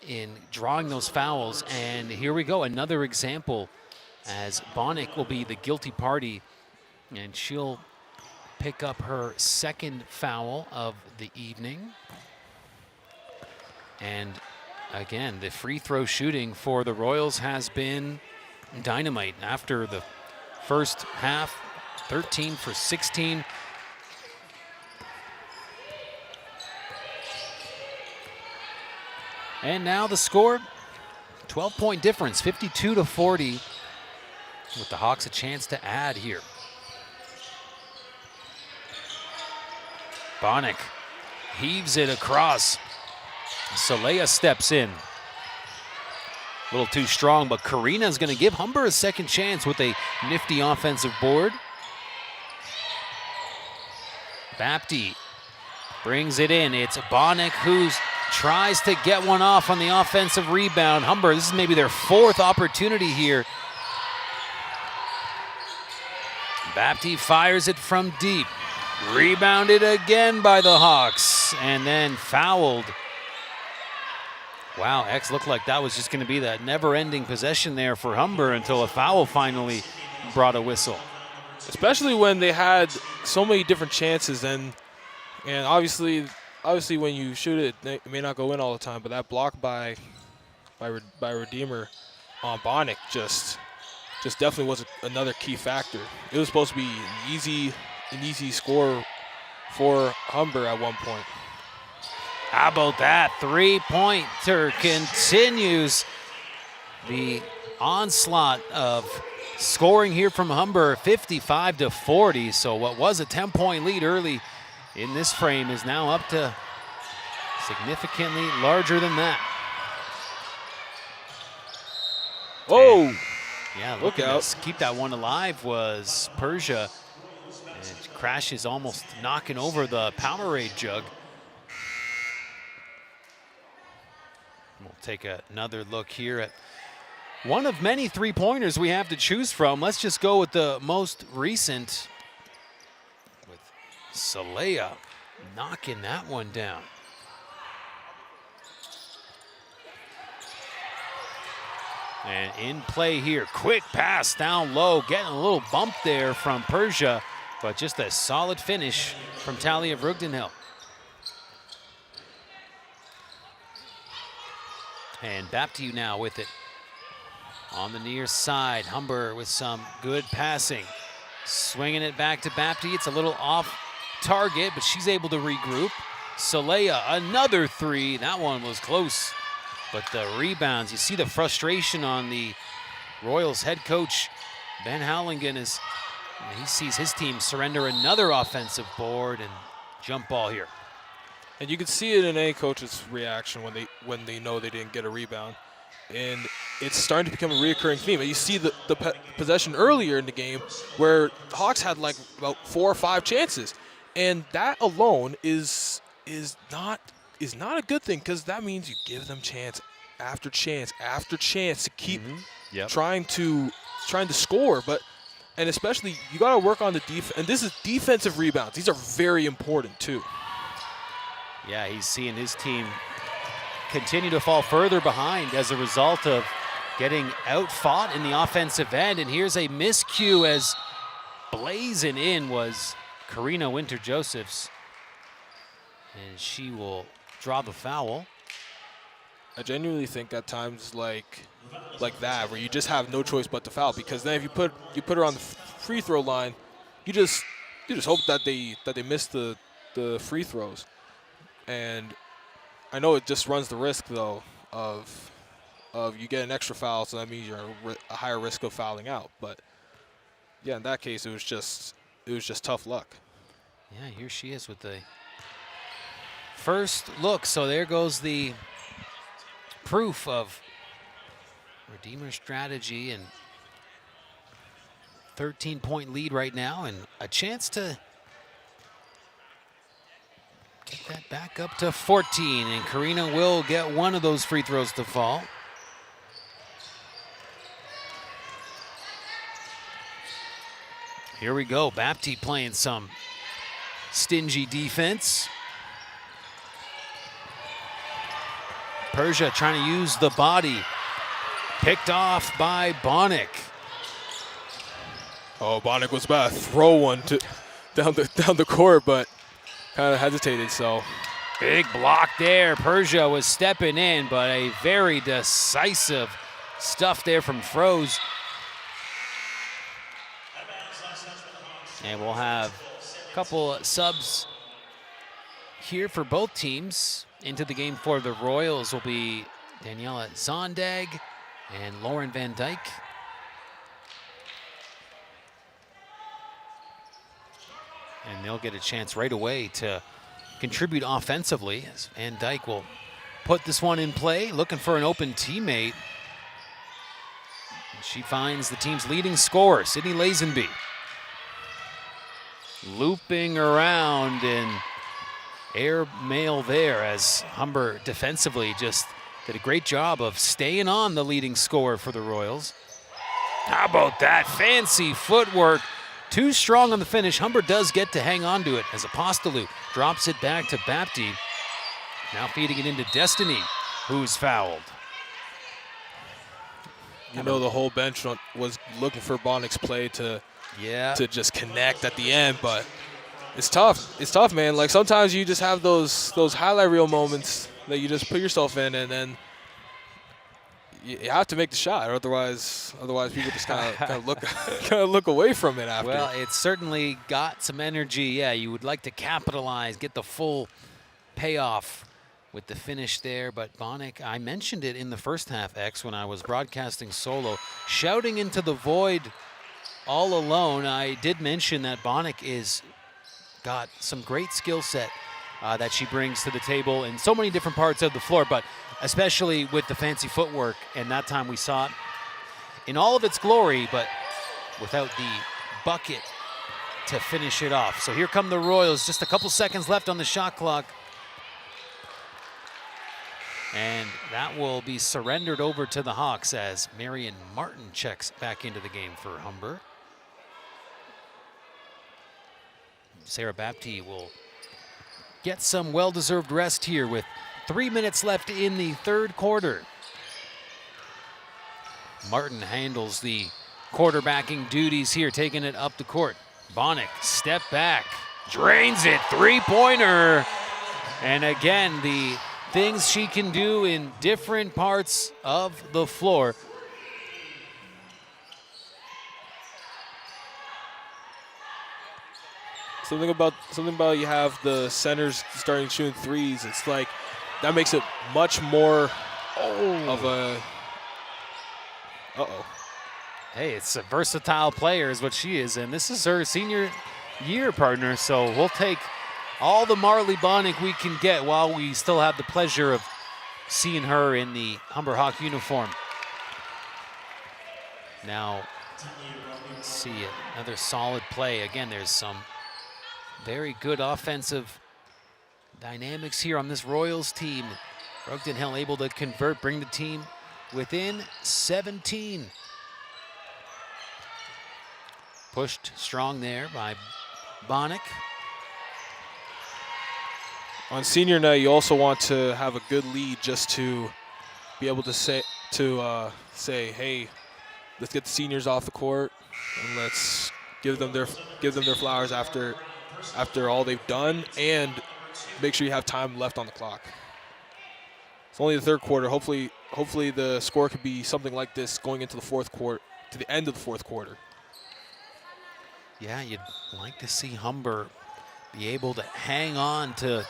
drawing those fouls, and here we go, another example as Bonnick will be the guilty party, and she'll pick up her second foul of the evening. And again, the free throw shooting for the Royals has been dynamite. After the first half, 13 for 16. And now the score, 12-point difference, 52-40, with the Hawks a chance to add here. Bonnick heaves it across. Saleha steps in. A little too strong, but Karina's going to give Humber a second chance with a nifty offensive board. Bapti brings it in. It's Bonick who tries to get one off on the offensive rebound. Humber, this is maybe their 4th opportunity here. Bapti fires it from deep. Rebounded again by the Hawks, and then fouled. Wow, X looked like that was just going to be that never-ending possession there for Humber until a foul finally brought a whistle. Especially when they had so many different chances, and obviously when you shoot it, it may not go in all the time, but that block by Redeemer on Bonick just definitely was another key factor. It was supposed to be an easy score for Humber at one point. How about that? 3-pointer continues the onslaught of scoring here from Humber, 55-40. So what was a 10-point lead early in this frame is now up to significantly larger than that. Oh! Yeah, look at this. Keep that one alive was Persia. And crashes almost knocking over the Powerade jug. We'll take another look here at one of many 3-pointers we have to choose from. Let's just go with the most recent with Saleya knocking that one down. And in play here, quick pass down low, getting a little bump there from Persia, but just a solid finish from Talia Vrugdenhill. And Bapti now with it on the near side. Humber with some good passing. Swinging it back to Bapti. It's a little off target, but she's able to regroup. Saleya, another 3. That one was close. But the rebounds, you see the frustration on the Royals head coach, Ben Howlingen, he sees his team surrender another offensive board and jump ball here. And you can see it in any coach's reaction when they know they didn't get a rebound. And it's starting to become a reoccurring theme. And you see the possession earlier in the game where the Hawks had like about 4 or 5 chances. And that alone is not a good thing, because that means you give them chance after chance after chance to keep trying to score. And especially you got to work on the defense. And this is defensive rebounds. These are very important too. Yeah, he's seeing his team continue to fall further behind as a result of getting outfought in the offensive end. And here's a miscue as blazing in was Karina Winter-Josephs. And she will draw the foul. I genuinely think at times like that, where you just have no choice but to foul, because then if you put her on the free throw line, you just hope that they miss the free throws. And I know it just runs the risk though of you get an extra foul, so that means you're a higher risk of fouling out. But yeah, in that case, it was just tough luck. Yeah, here she is with the first look. So there goes the proof of Redeemer strategy, and 13-point lead right now, and a chance to get that back up to 14. And Karina will get one of those free throws to fall. Here we go. Bapti playing some stingy defense. Persia trying to use the body. Picked off by Bonick. Oh, Bonick was about to throw one down the court, but kind of hesitated. So big block there. Persia was stepping in, but a very decisive stuff there from Froze. And we'll have a couple subs here for both teams. Into the game for the Royals will be Daniela Zondag and Lauren Van Dyke. And they'll get a chance right away to contribute offensively, as Van Dyke will put this one in play, looking for an open teammate. She finds the team's leading scorer, Sydney Lazenby. Looping around and air mail there as Humber defensively just did a great job of staying on the leading scorer for the Royals. How about that fancy footwork? Too strong on the finish. Humber does get to hang on to it as Apostolou drops it back to Bapti. Now feeding it into Destiny, who's fouled. You know, the whole bench was looking for Bonnick's play to just connect at the end, but it's tough. It's tough, man. Like, sometimes you just have those highlight reel moments that you just put yourself in, and then you have to make the shot, or otherwise people just kind of look away from it after. Well, it certainly got some energy. Yeah, you would like to capitalize, get the full payoff with the finish there, but Bonnick, I mentioned it in the first half, X, when I was broadcasting solo, shouting into the void all alone. I did mention that Bonnick got some great skill set that she brings to the table in so many different parts of the floor, but especially with the fancy footwork, and that time we saw it in all of its glory, but without the bucket to finish it off. So here come the Royals, just a couple seconds left on the shot clock. And that will be surrendered over to the Hawks as Marion Martin checks back into the game for Humber. Sarah Bapti will get some well-deserved rest here with 3 minutes left in the third quarter. Martin handles the quarterbacking duties here, taking it up the court. Bonnick, step back, drains it, three-pointer. And again, the things she can do in different parts of the floor. Something about you have the centers starting shooting threes. It's like that makes it much more of a. Hey, it's a versatile player is what she is, and this is her senior year partner, so we'll take all the Marley Bonnick we can get while we still have the pleasure of seeing her in the Humber Hawk uniform. Now, let's see it. Another solid play. Again, there's some very good offensive dynamics here on this Royals team. Brogden Hill able to convert, bring the team within 17. Pushed strong there by Bonnick. On senior night, you also want to have a good lead just to be able to say, hey, let's get the seniors off the court and let's give them their flowers after all they've done, and make sure you have time left on the clock. It's only the third quarter. Hopefully the score could be something like this going into the fourth quarter, to the end of the fourth quarter. Yeah, you'd like to see Humber be able to hang on to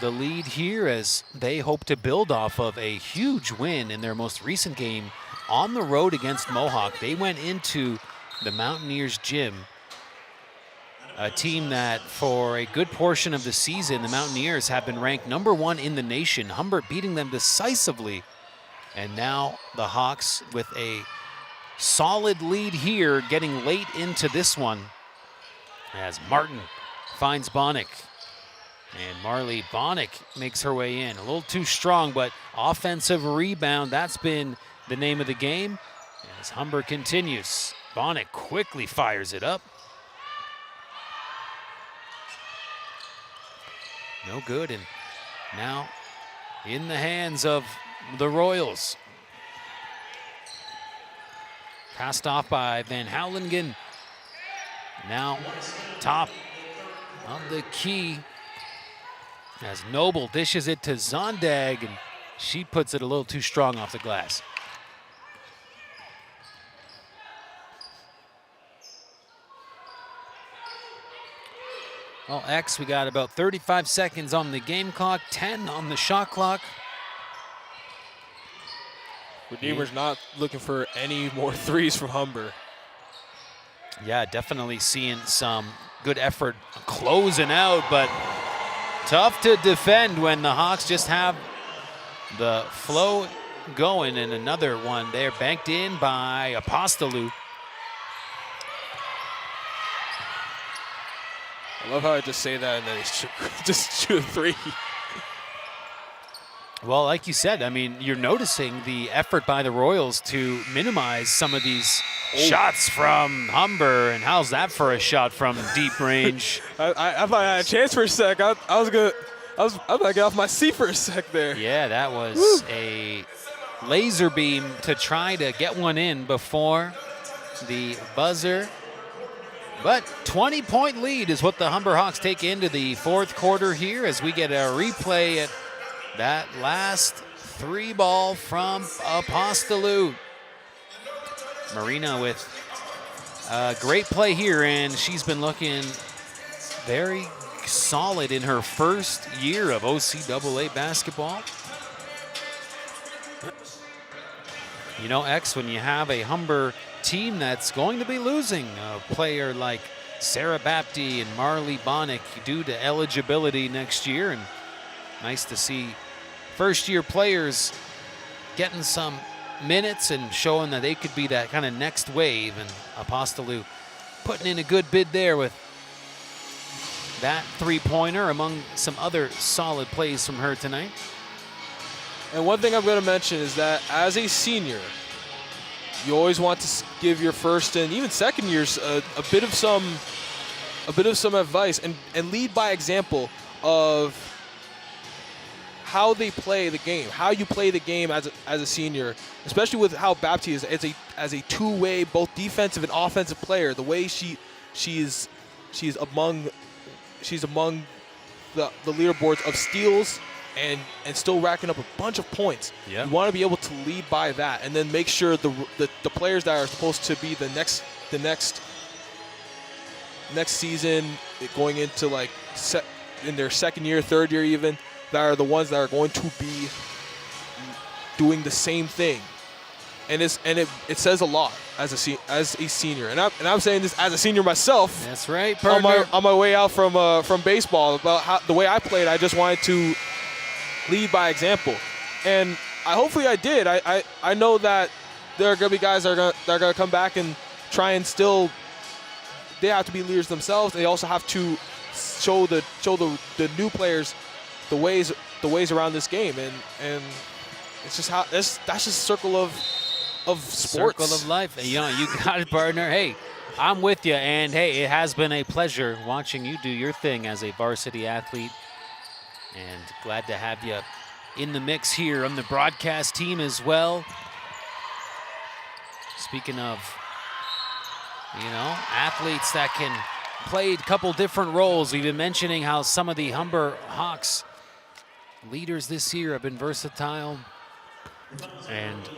the lead here as they hope to build off of a huge win in their most recent game on the road against Mohawk. They went into the Mountaineers gym, a team that for a good portion of the season, the Mountaineers have been ranked #1 in the nation. Humber beating them decisively. And now the Hawks with a solid lead here, getting late into this one as Martin finds Bonnick. And Marley Bonnick makes her way in. A little too strong, but offensive rebound, that's been the name of the game. As Humber continues, Bonnick quickly fires it up. No good, and now in the hands of the Royals. Passed off by Van Houwelingen. Now top of the key as Noble dishes it to Zondag, and she puts it a little too strong off the glass. Well, X, we got about 35 seconds on the game clock, 10 on the shot clock. Redeemer's not looking for any more threes from Humber. Yeah, definitely seeing some good effort closing out, but tough to defend when the Hawks just have the flow going, and another one there banked in by Apostolou. I love how I just say that and then he's just shoot a three. Well, like you said, I mean, you're noticing the effort by the Royals to minimize some of these shots from Humber, and how's that for a shot from deep range? I thought I had a chance for a sec. I was gonna get off my seat for a sec there. Yeah, that was a laser beam to try to get one in before the buzzer. But 20-point lead is what the Humber Hawks take into the fourth quarter here as we get a replay at that last three ball from Apostolou. Marina with a great play here, and she's been looking very solid in her first year of OCAA basketball. You know, X, when you have a Humber team that's going to be losing a player like Sarah Bapty and Marley Bonnick due to eligibility next year, and nice to see first-year players getting some minutes and showing that they could be that kind of next wave, and Apostolou putting in a good bid there with that three-pointer among some other solid plays from her tonight. And one thing I'm going to mention is that as a senior, you always want to give your first and even second years a bit of some advice and lead by example of how they play the game, how you play the game as a senior, especially with how Bapty is as a two-way, both defensive and offensive player. The way she's among the leaderboards of steals and still racking up a bunch of points. Yeah. You want to be able to lead by that, and then make sure the players that are supposed to be the next season, going into like in their second year, third year even, that are the ones that are going to be doing the same thing. And it says a lot as a senior, and I'm saying this as a senior myself. That's right, partner. On my way out from baseball, about how the way I played, I just wanted to lead by example, and hopefully I did. I know that there are gonna be guys that are gonna come back and try and still. They have to be leaders themselves. They also have to show the new players the ways around this game, and it's just how that's just a circle of sports. Circle of life. You know, you got it, partner. Hey, I'm with you, and hey, it has been a pleasure watching you do your thing as a varsity athlete, and glad to have you in the mix here on the broadcast team as well. Speaking of, you know, athletes that can play a couple different roles, we've been mentioning how some of the Humber Hawks leaders this year have been versatile, and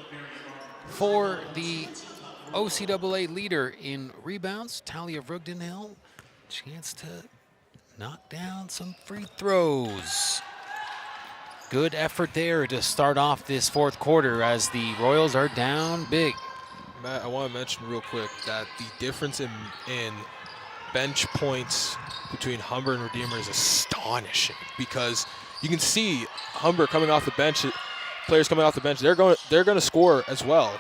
for the OCAA leader in rebounds, Talia Vrugdenhill, chance to knock down some free throws. Good effort there to start off this fourth quarter as the Royals are down big. Matt, I want to mention real quick that the difference in bench points between Humber and Redeemer is astonishing, because you can see Humber coming off the bench, players coming off the bench, they're going to score as well.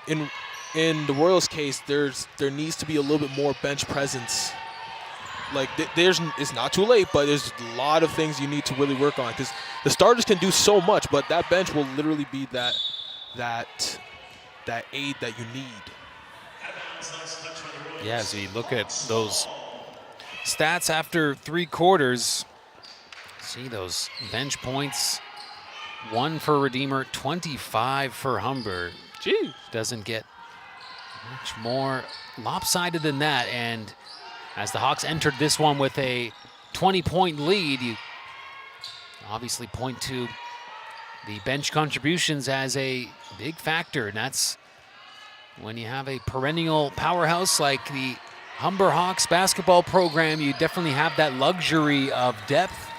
In the Royals' case, there needs to be a little bit more bench presence. Like it's not too late, but there's a lot of things you need to really work on, because the starters can do so much, but that bench will literally be that aid that you need. Yeah, as we look at those stats after three quarters, see those bench points. 1 for Redeemer, 25 for Humber. Gee. Doesn't get much more lopsided than that. And as the Hawks entered this one with a 20-point lead, you obviously point to the bench contributions as a big factor. And that's when you have a perennial powerhouse like the Humber Hawks basketball program, you definitely have that luxury of depth.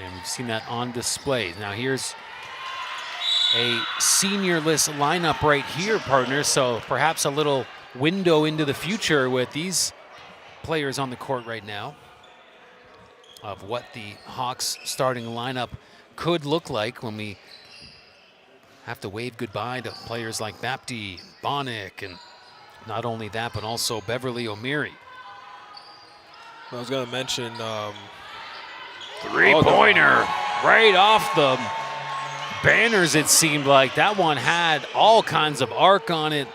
And we've seen that on display. Now here's a seniorless lineup right here, partner. So perhaps a little window into the future with these players on the court right now of what the Hawks starting lineup could look like when we have to wave goodbye to players like Bapti, Bonnick, and not only that, but also Beverly O'Meary. I was going to mention Three-pointer right off the banners, it seemed like. That one had all kinds of arc on it.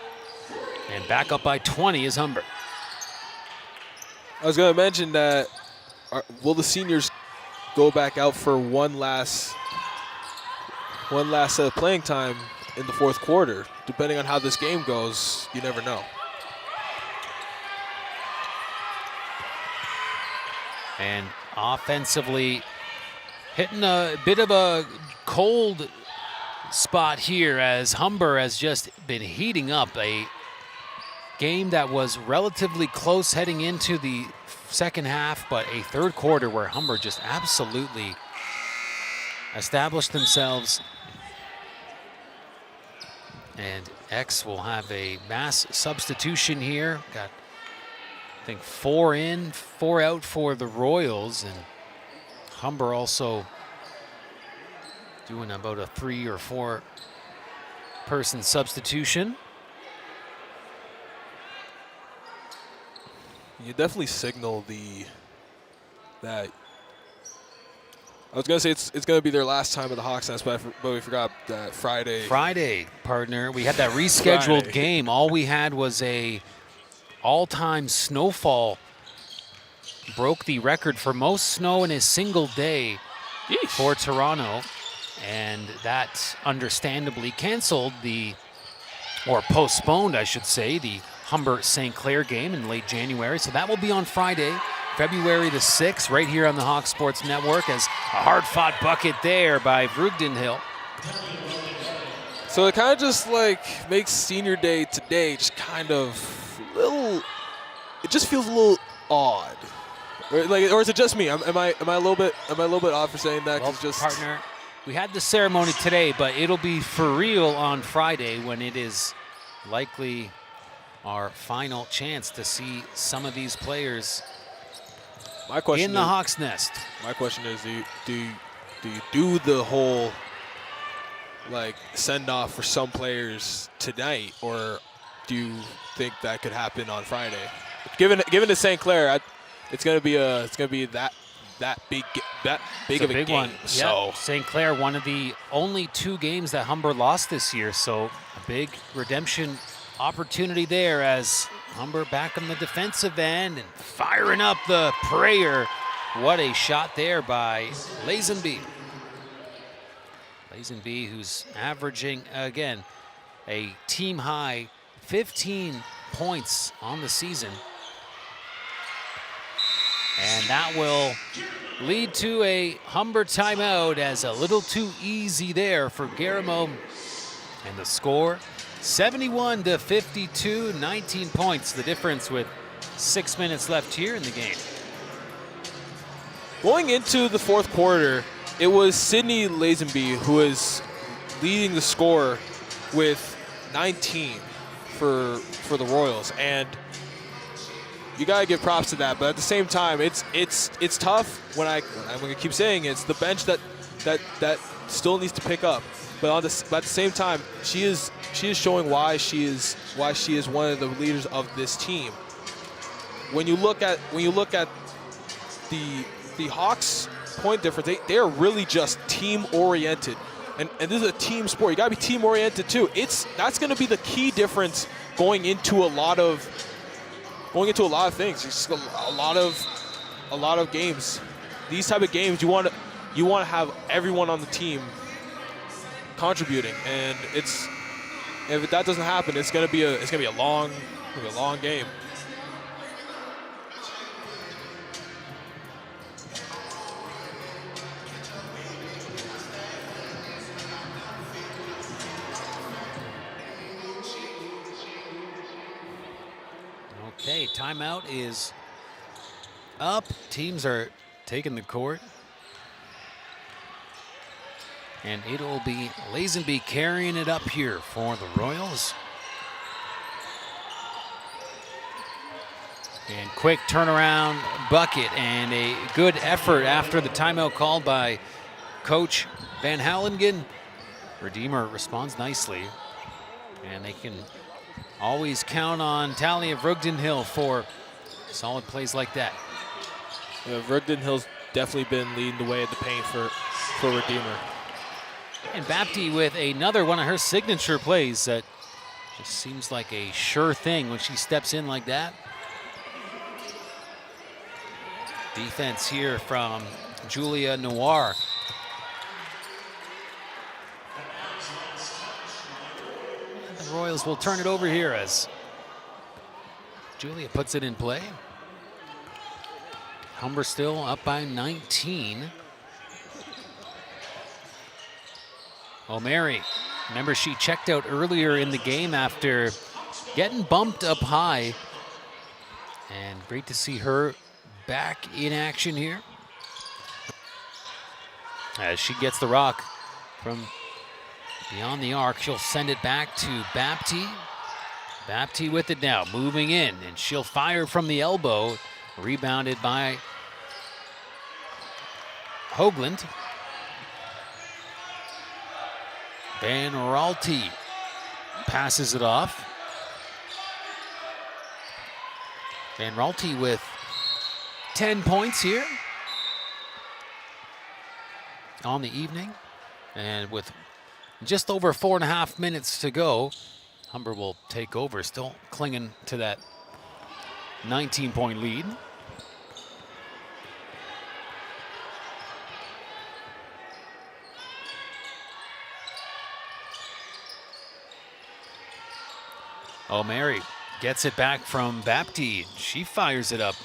And back up by 20 is Humber. I was going to mention that will the seniors go back out for one last set of playing time in the fourth quarter? Depending on how this game goes, you never know. And offensively, hitting a bit of a cold spot here as Humber has just been heating up. A game that was relatively close heading into the second half, but a third quarter where Humber just absolutely established themselves. And X will have a mass substitution here. Got, I think, 4 in, 4 out for the Royals, and Humber also doing about a 3 or 4 person substitution. You definitely signal that. I was gonna say it's gonna be their last time at the Hawks Nest, but we forgot that Friday, partner. We had that rescheduled Friday game. All we had was a all-time snowfall. Broke the record for most snow in a single day for Toronto, and that understandably canceled or postponed, I should say, the Humber-St. Clair game in late January. So that will be on Friday, February the 6th, right here on the Hawks Sports Network, as a hard-fought bucket there by Vrugdenhill. So it kind of just like makes senior day today just kind of little. It just feels a little odd. Or is it just me? Am I a little bit odd for saying that? Well, just partner, we had the ceremony today, but it'll be for real on Friday when it is likely our final chance to see some of these players in the Hawks Nest. My question is, do you do the whole send off for some players tonight, or do you think that could happen on Friday? Given to St. Clair, it's gonna be that big of a big game. One. So yeah. St. Clair, one of the only 2 games that Humber lost this year, so a big redemption opportunity there as Humber back on the defensive end and firing up the prayer. What a shot there by Lazenby. Lazenby, who's averaging, again, a team-high 15 points on the season. And that will lead to a Humber timeout, as a little too easy there for Garamo. And the score, 71-52, 19 points, the difference with 6 minutes left here in the game. Going into the fourth quarter, it was Sydney Lazenby who was leading the score with 19 for the Royals, and you gotta give props to that. But at the same time, it's tough when I'm gonna keep saying it's the bench that still needs to pick up. But at the same time, she is showing why she is one of the leaders of this team. When you look at the Hawks' point difference, they are really just team oriented, and this is a team sport. You gotta be team oriented too. That's gonna be the key difference going into a lot of things. It's a lot of games. These type of games, you want to have everyone on the team contributing, and if that doesn't happen, it's gonna be a long game. Okay, timeout is up. Teams are taking the court. And it'll be Lazenby carrying it up here for the Royals. And quick turnaround bucket, and a good effort after the timeout called by Coach Van Hallingen. Redeemer responds nicely, and they can always count on Talia Vrugden Hill for solid plays like that. Yeah, Vrugden Hill's definitely been leading the way at the paint for Redeemer. And Bapti with another one of her signature plays that just seems like a sure thing when she steps in like that. Defense here from Julia Noir. The Royals will turn it over here as Julia puts it in play. Humber still up by 19. O'Mary, remember she checked out earlier in the game after getting bumped up high. And great to see her back in action here. As she gets the rock from beyond the arc, she'll send it back to Bapti. Bapti with it now, moving in, and she'll fire from the elbow. Rebounded by Hoagland. Van Raalte passes it off. Van Raalte with 10 points here on the evening. And with just over 4.5 minutes to go, Humber will take over, still clinging to that 19-point lead. O'Mary gets it back from Bapti. She fires it up.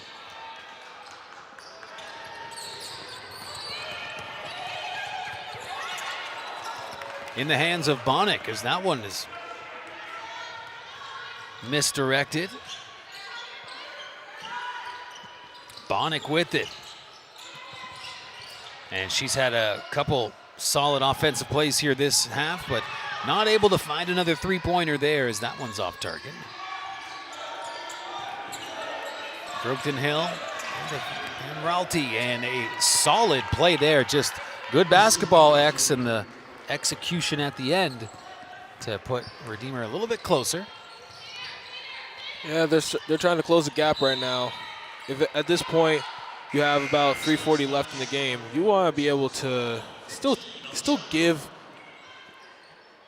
In the hands of Bonnick, as that one is misdirected. Bonnick with it. And she's had a couple solid offensive plays here this half, but not able to find another three-pointer there as that one's off target. Vrugden Hill and Raalte, and a solid play there. Just good basketball X and the execution at the end to put Redeemer a little bit closer. Yeah, they're trying to close the gap right now. If at this point you have about 3:40 left in the game, you want to be able to still give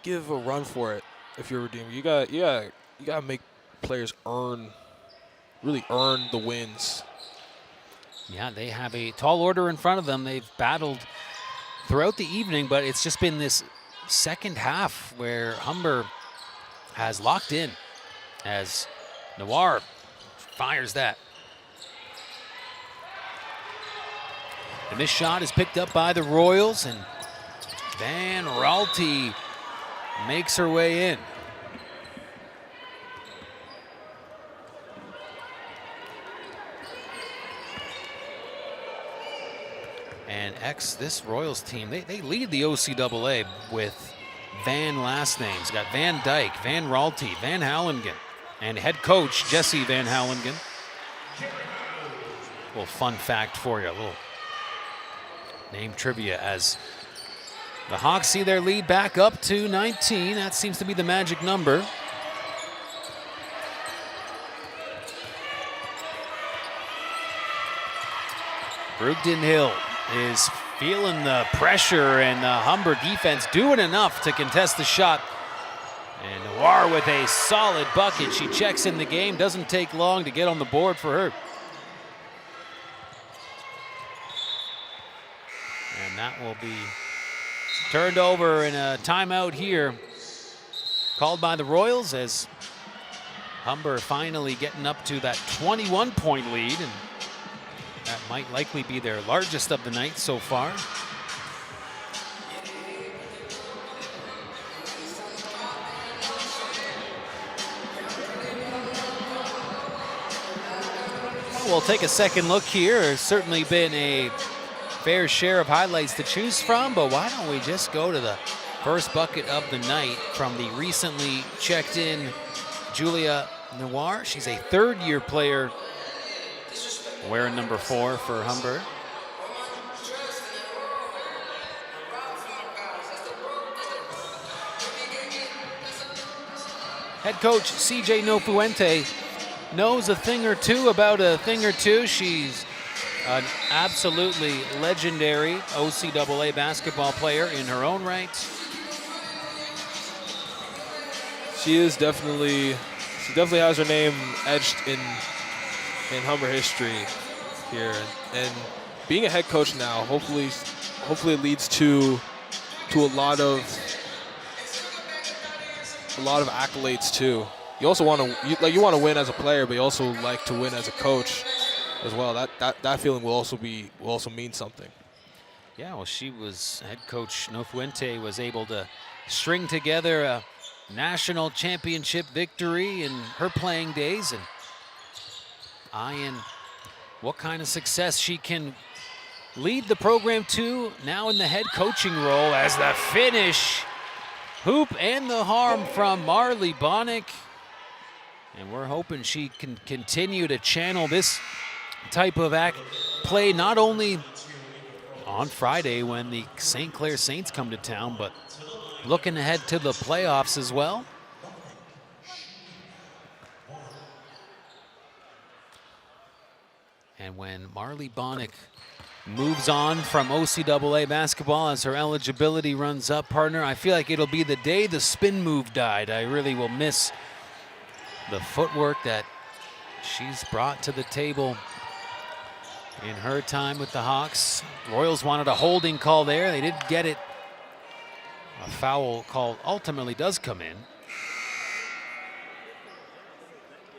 a run for it. If you're Redeemer, you gotta make players really earn the wins. Yeah, they have a tall order in front of them. They've battled throughout the evening, but it's just been this second half where Humber has locked in as Noir fires that. And this shot is picked up by the Royals, and Van Raalte makes her way in. And this Royals team, they lead the OCAA with Van last names. Got Van Dyke, Van Raalte, Van Hallingen, and head coach Jesse Van Hallingen. A little fun fact for you, a little name trivia as the Hawks see their lead back up to 19. That seems to be the magic number. Vrugden Hill is feeling the pressure, and the Humber defense doing enough to contest the shot. And Noir with a solid bucket. She checks in the game. Doesn't take long to get on the board for her. And that will be turned over in a timeout here called by the Royals as Humber finally getting up to that 21-point lead, and that might likely be their largest of the night so far. We'll take a second look here. There's certainly been a fair share of highlights to choose from, but why don't we just go to the first bucket of the night from the recently checked in Julia Noir. She's a third-year player wearing number 4 for Humber. Head coach CJ Nofuente knows a thing or two about a thing or two. She's an absolutely legendary OCAA basketball player in her own right. She definitely has her name etched in Humber history here. And being a head coach now, hopefully it leads to a lot of accolades too. You also want to win as a player, but you also like to win as a coach as well. That feeling will also mean something. Yeah, well, she was head coach Nofuente was able to string together a national championship victory in her playing days, and eyeing what kind of success she can lead the program to now in the head coaching role, as the finish, hoop and the harm from Marley Bonnick. And we're hoping she can continue to channel this type of play, not only on Friday when the St. Clair Saints come to town, but looking ahead to the playoffs as well. And when Marley Bonnick moves on from OCAA basketball as her eligibility runs up, partner, I feel like it'll be the day the spin move died. I really will miss the footwork that she's brought to the table in her time with the Hawks. Royals wanted a holding call there. They did get it. A foul call ultimately does come in.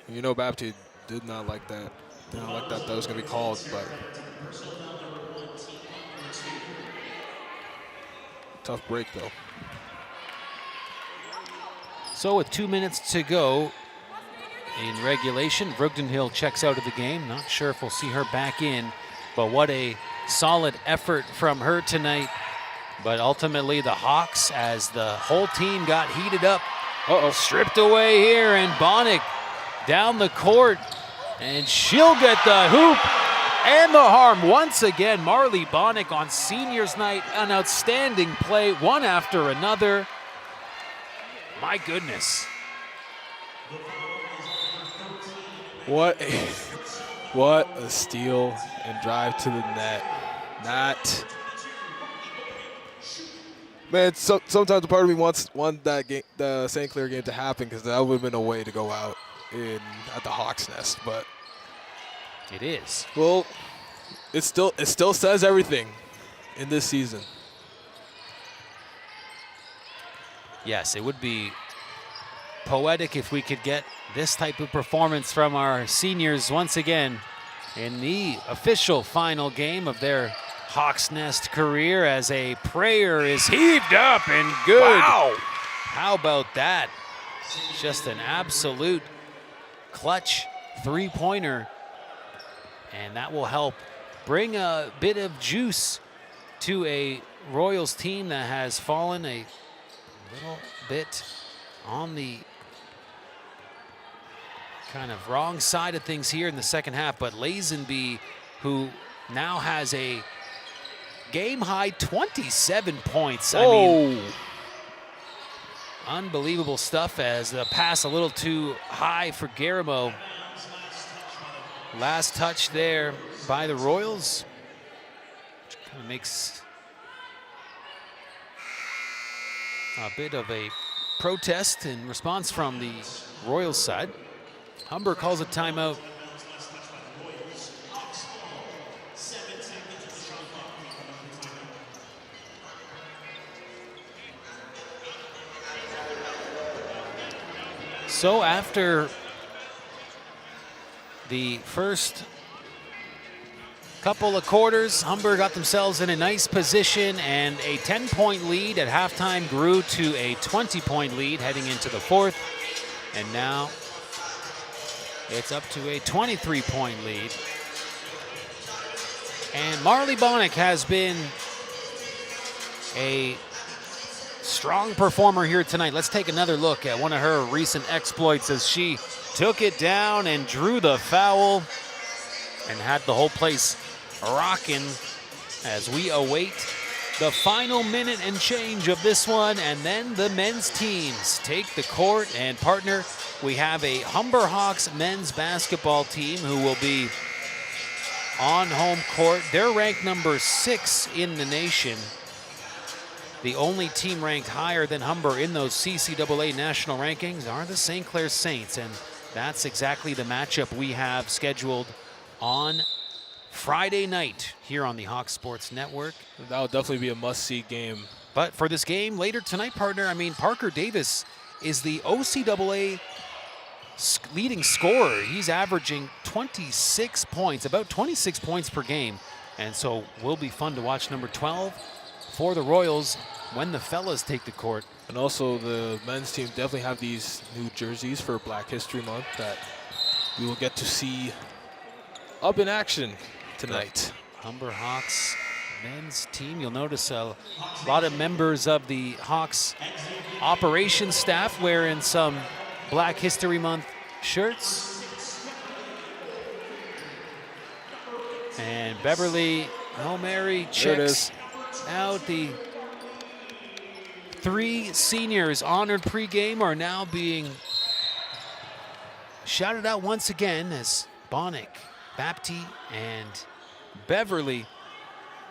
You know, Baptiste did not like that. That was going to be called, but tough break though. So with 2 minutes to go in regulation, Brogden Hill checks out of the game. Not sure if we'll see her back in, but what a solid effort from her tonight. But ultimately the Hawks, as the whole team got heated up, stripped away here, and Bonnick down the court, and she'll get the hoop and the harm. Once again, Marley Bonnick on seniors night, an outstanding play, one after another. My goodness. What a steal and drive to the net. Man, sometimes a part of me wants that game, the St. Clair game, to happen, because that would have been a way to go out at the Hawks' Nest. But it is. Well, it still says everything in this season. Yes, it would be poetic if we could get this type of performance from our seniors once again in the official final game of their Hawks Nest career, as a prayer is heaved up and good. Wow. How about that? Just an absolute clutch three-pointer, and that will help bring a bit of juice to a Royals team that has fallen a little bit on the kind of wrong side of things here in the second half. But Lazenby, who now has a game-high 27 points. I mean, unbelievable stuff, as the pass a little too high for Garamo. Last touch there by the Royals, which kind of makes a bit of a protest in response from the Royals side. Humber calls a timeout. So after the first couple of quarters, Humber got themselves in a nice position, and a 10-point lead at halftime grew to a 20-point lead heading into the fourth. And now it's up to a 23-point lead. And Marley Bonnick has been a strong performer here tonight. Let's take another look at one of her recent exploits, as she took it down and drew the foul and had the whole place rocking as we await the final minute and change of this one, and then the men's teams take the court. And partner, we have a Humber Hawks men's basketball team who will be on home court. They're ranked number 6 in the nation. The only team ranked higher than Humber in those CCAA national rankings are the St. Clair Saints, and that's exactly the matchup we have scheduled on Friday night here on the Hawks Sports Network. That would definitely be a must-see game. But for this game later tonight, partner, I mean, Parker Davis is the OCAA leading scorer. He's averaging 26 points, about 26 points per game. And so will be fun to watch number 12 for the Royals when the fellas take the court. And also the men's team definitely have these new jerseys for Black History Month that we will get to see up in action tonight. Humber Hawks men's team. You'll notice a lot of members of the Hawks operations staff wearing some Black History Month shirts. And Beverly Mary checks out. The 3 seniors honored pregame are now being shouted out once again as Bonnick, Bapti, and Beverly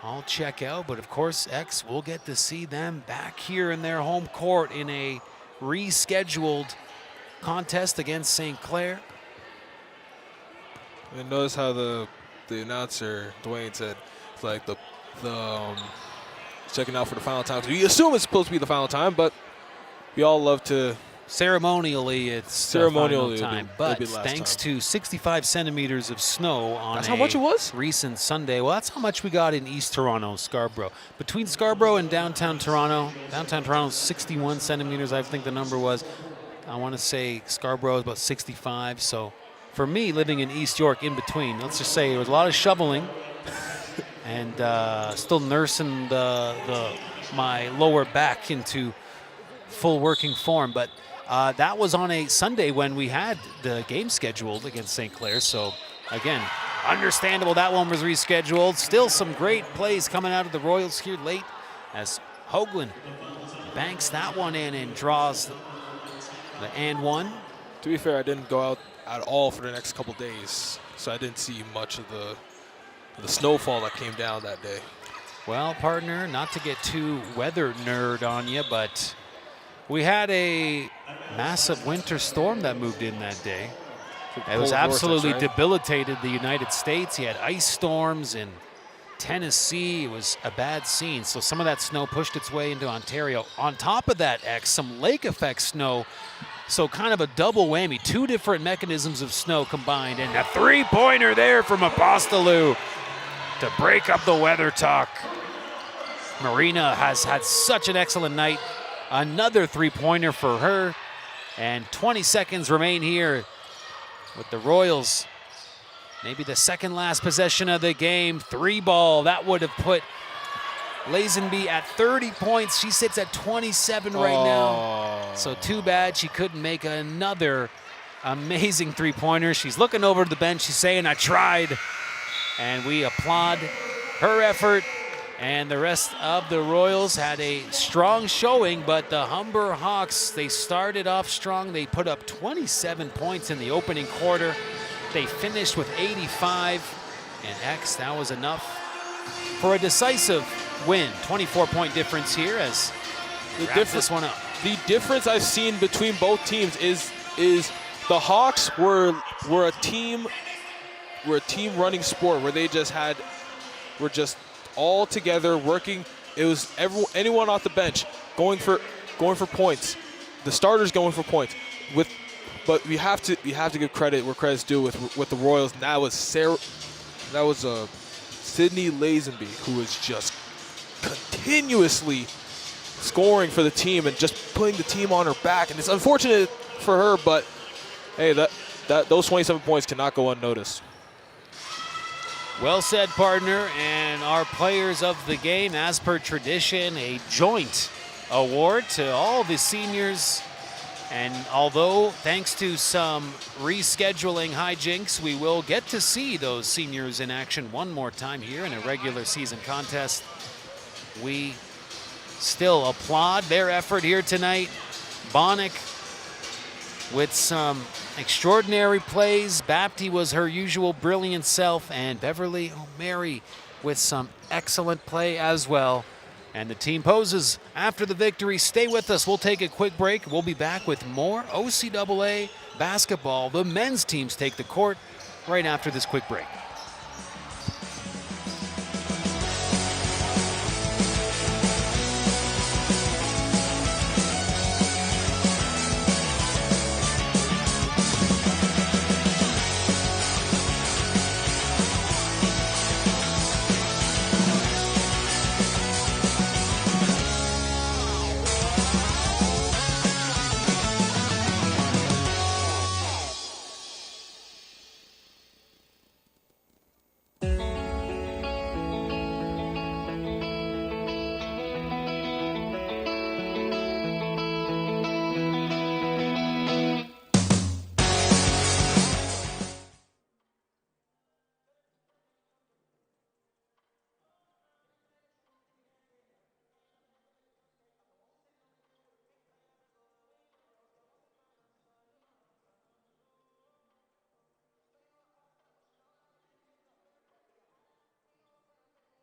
all check out. But of course, X will get to see them back here in their home court in a rescheduled contest against St. Clair. And notice how the announcer, Dwayne, said it's like the checking out for the final time. So you assume it's supposed to be the final time, but we all love to. Ceremonially, it's ceremonially the final time, but thanks to 65 centimeters of snow on that's how much it was? Recent Sunday. Well, that's how much we got in East Toronto, Scarborough. Between Scarborough and downtown Toronto 61 centimeters, I think the number was. I want to say Scarborough is about 65. So for me, living in East York in between, let's just say there was a lot of shoveling and still nursing my lower back into full working form. But that was on a Sunday when we had the game scheduled against St. Clair. So, again, understandable that one was rescheduled. Still some great plays coming out of the Royals here late as Hoagland banks that one in and draws the and one. To be fair, I didn't go out at all for the next couple days, so I didn't see much of the snowfall that came down that day. Well, partner, not to get too weather nerd on you, but we had a massive winter storm that moved in that day. It was absolutely debilitated the United States. You had ice storms in Tennessee. It was a bad scene. So some of that snow pushed its way into Ontario. On top of that, X, some lake effect snow. So kind of a double whammy. 2 different mechanisms of snow combined. And a 3-pointer there from Apostolou to break up the weather talk. Marina has had such an excellent night. Another 3-pointer for her. And 20 seconds remain here with the Royals. Maybe the second last possession of the game. 3-ball. That would have put Lazenby at 30 points. She sits at 27 right now. So too bad she couldn't make another amazing 3-pointer. She's looking over to the bench. She's saying, I tried. And we applaud her effort. And the rest of the Royals had a strong showing, but the Humber Hawks, they started off strong. They put up 27 points in the opening quarter. They finished with 85, and X, that was enough for a decisive win. 24-point difference here as we wrap this one up. The difference I've seen between both teams is the Hawks were a team running sport where they were just all together working. It was anyone off the bench going for points. The starters going for points. But we have to give credit where credit's due with the Royals. And that was Sydney Lazenby, who was just continuously scoring for the team and just putting the team on her back. And it's unfortunate for her, but hey, those 27 points cannot go unnoticed. Well said, partner. And our players of the game, as per tradition, a joint award to all the seniors. And although, thanks to some rescheduling hijinks, we will get to see those seniors in action one more time here in a regular season contest. we still applaud their effort here tonight. Bonnick with some extraordinary plays. Bapti was her usual brilliant self, and Beverly O'Mary with some excellent play as well. And the team poses after the victory. Stay with us. We'll take a quick break. We'll be back with more OCAA basketball. The men's teams take the court right after this quick break.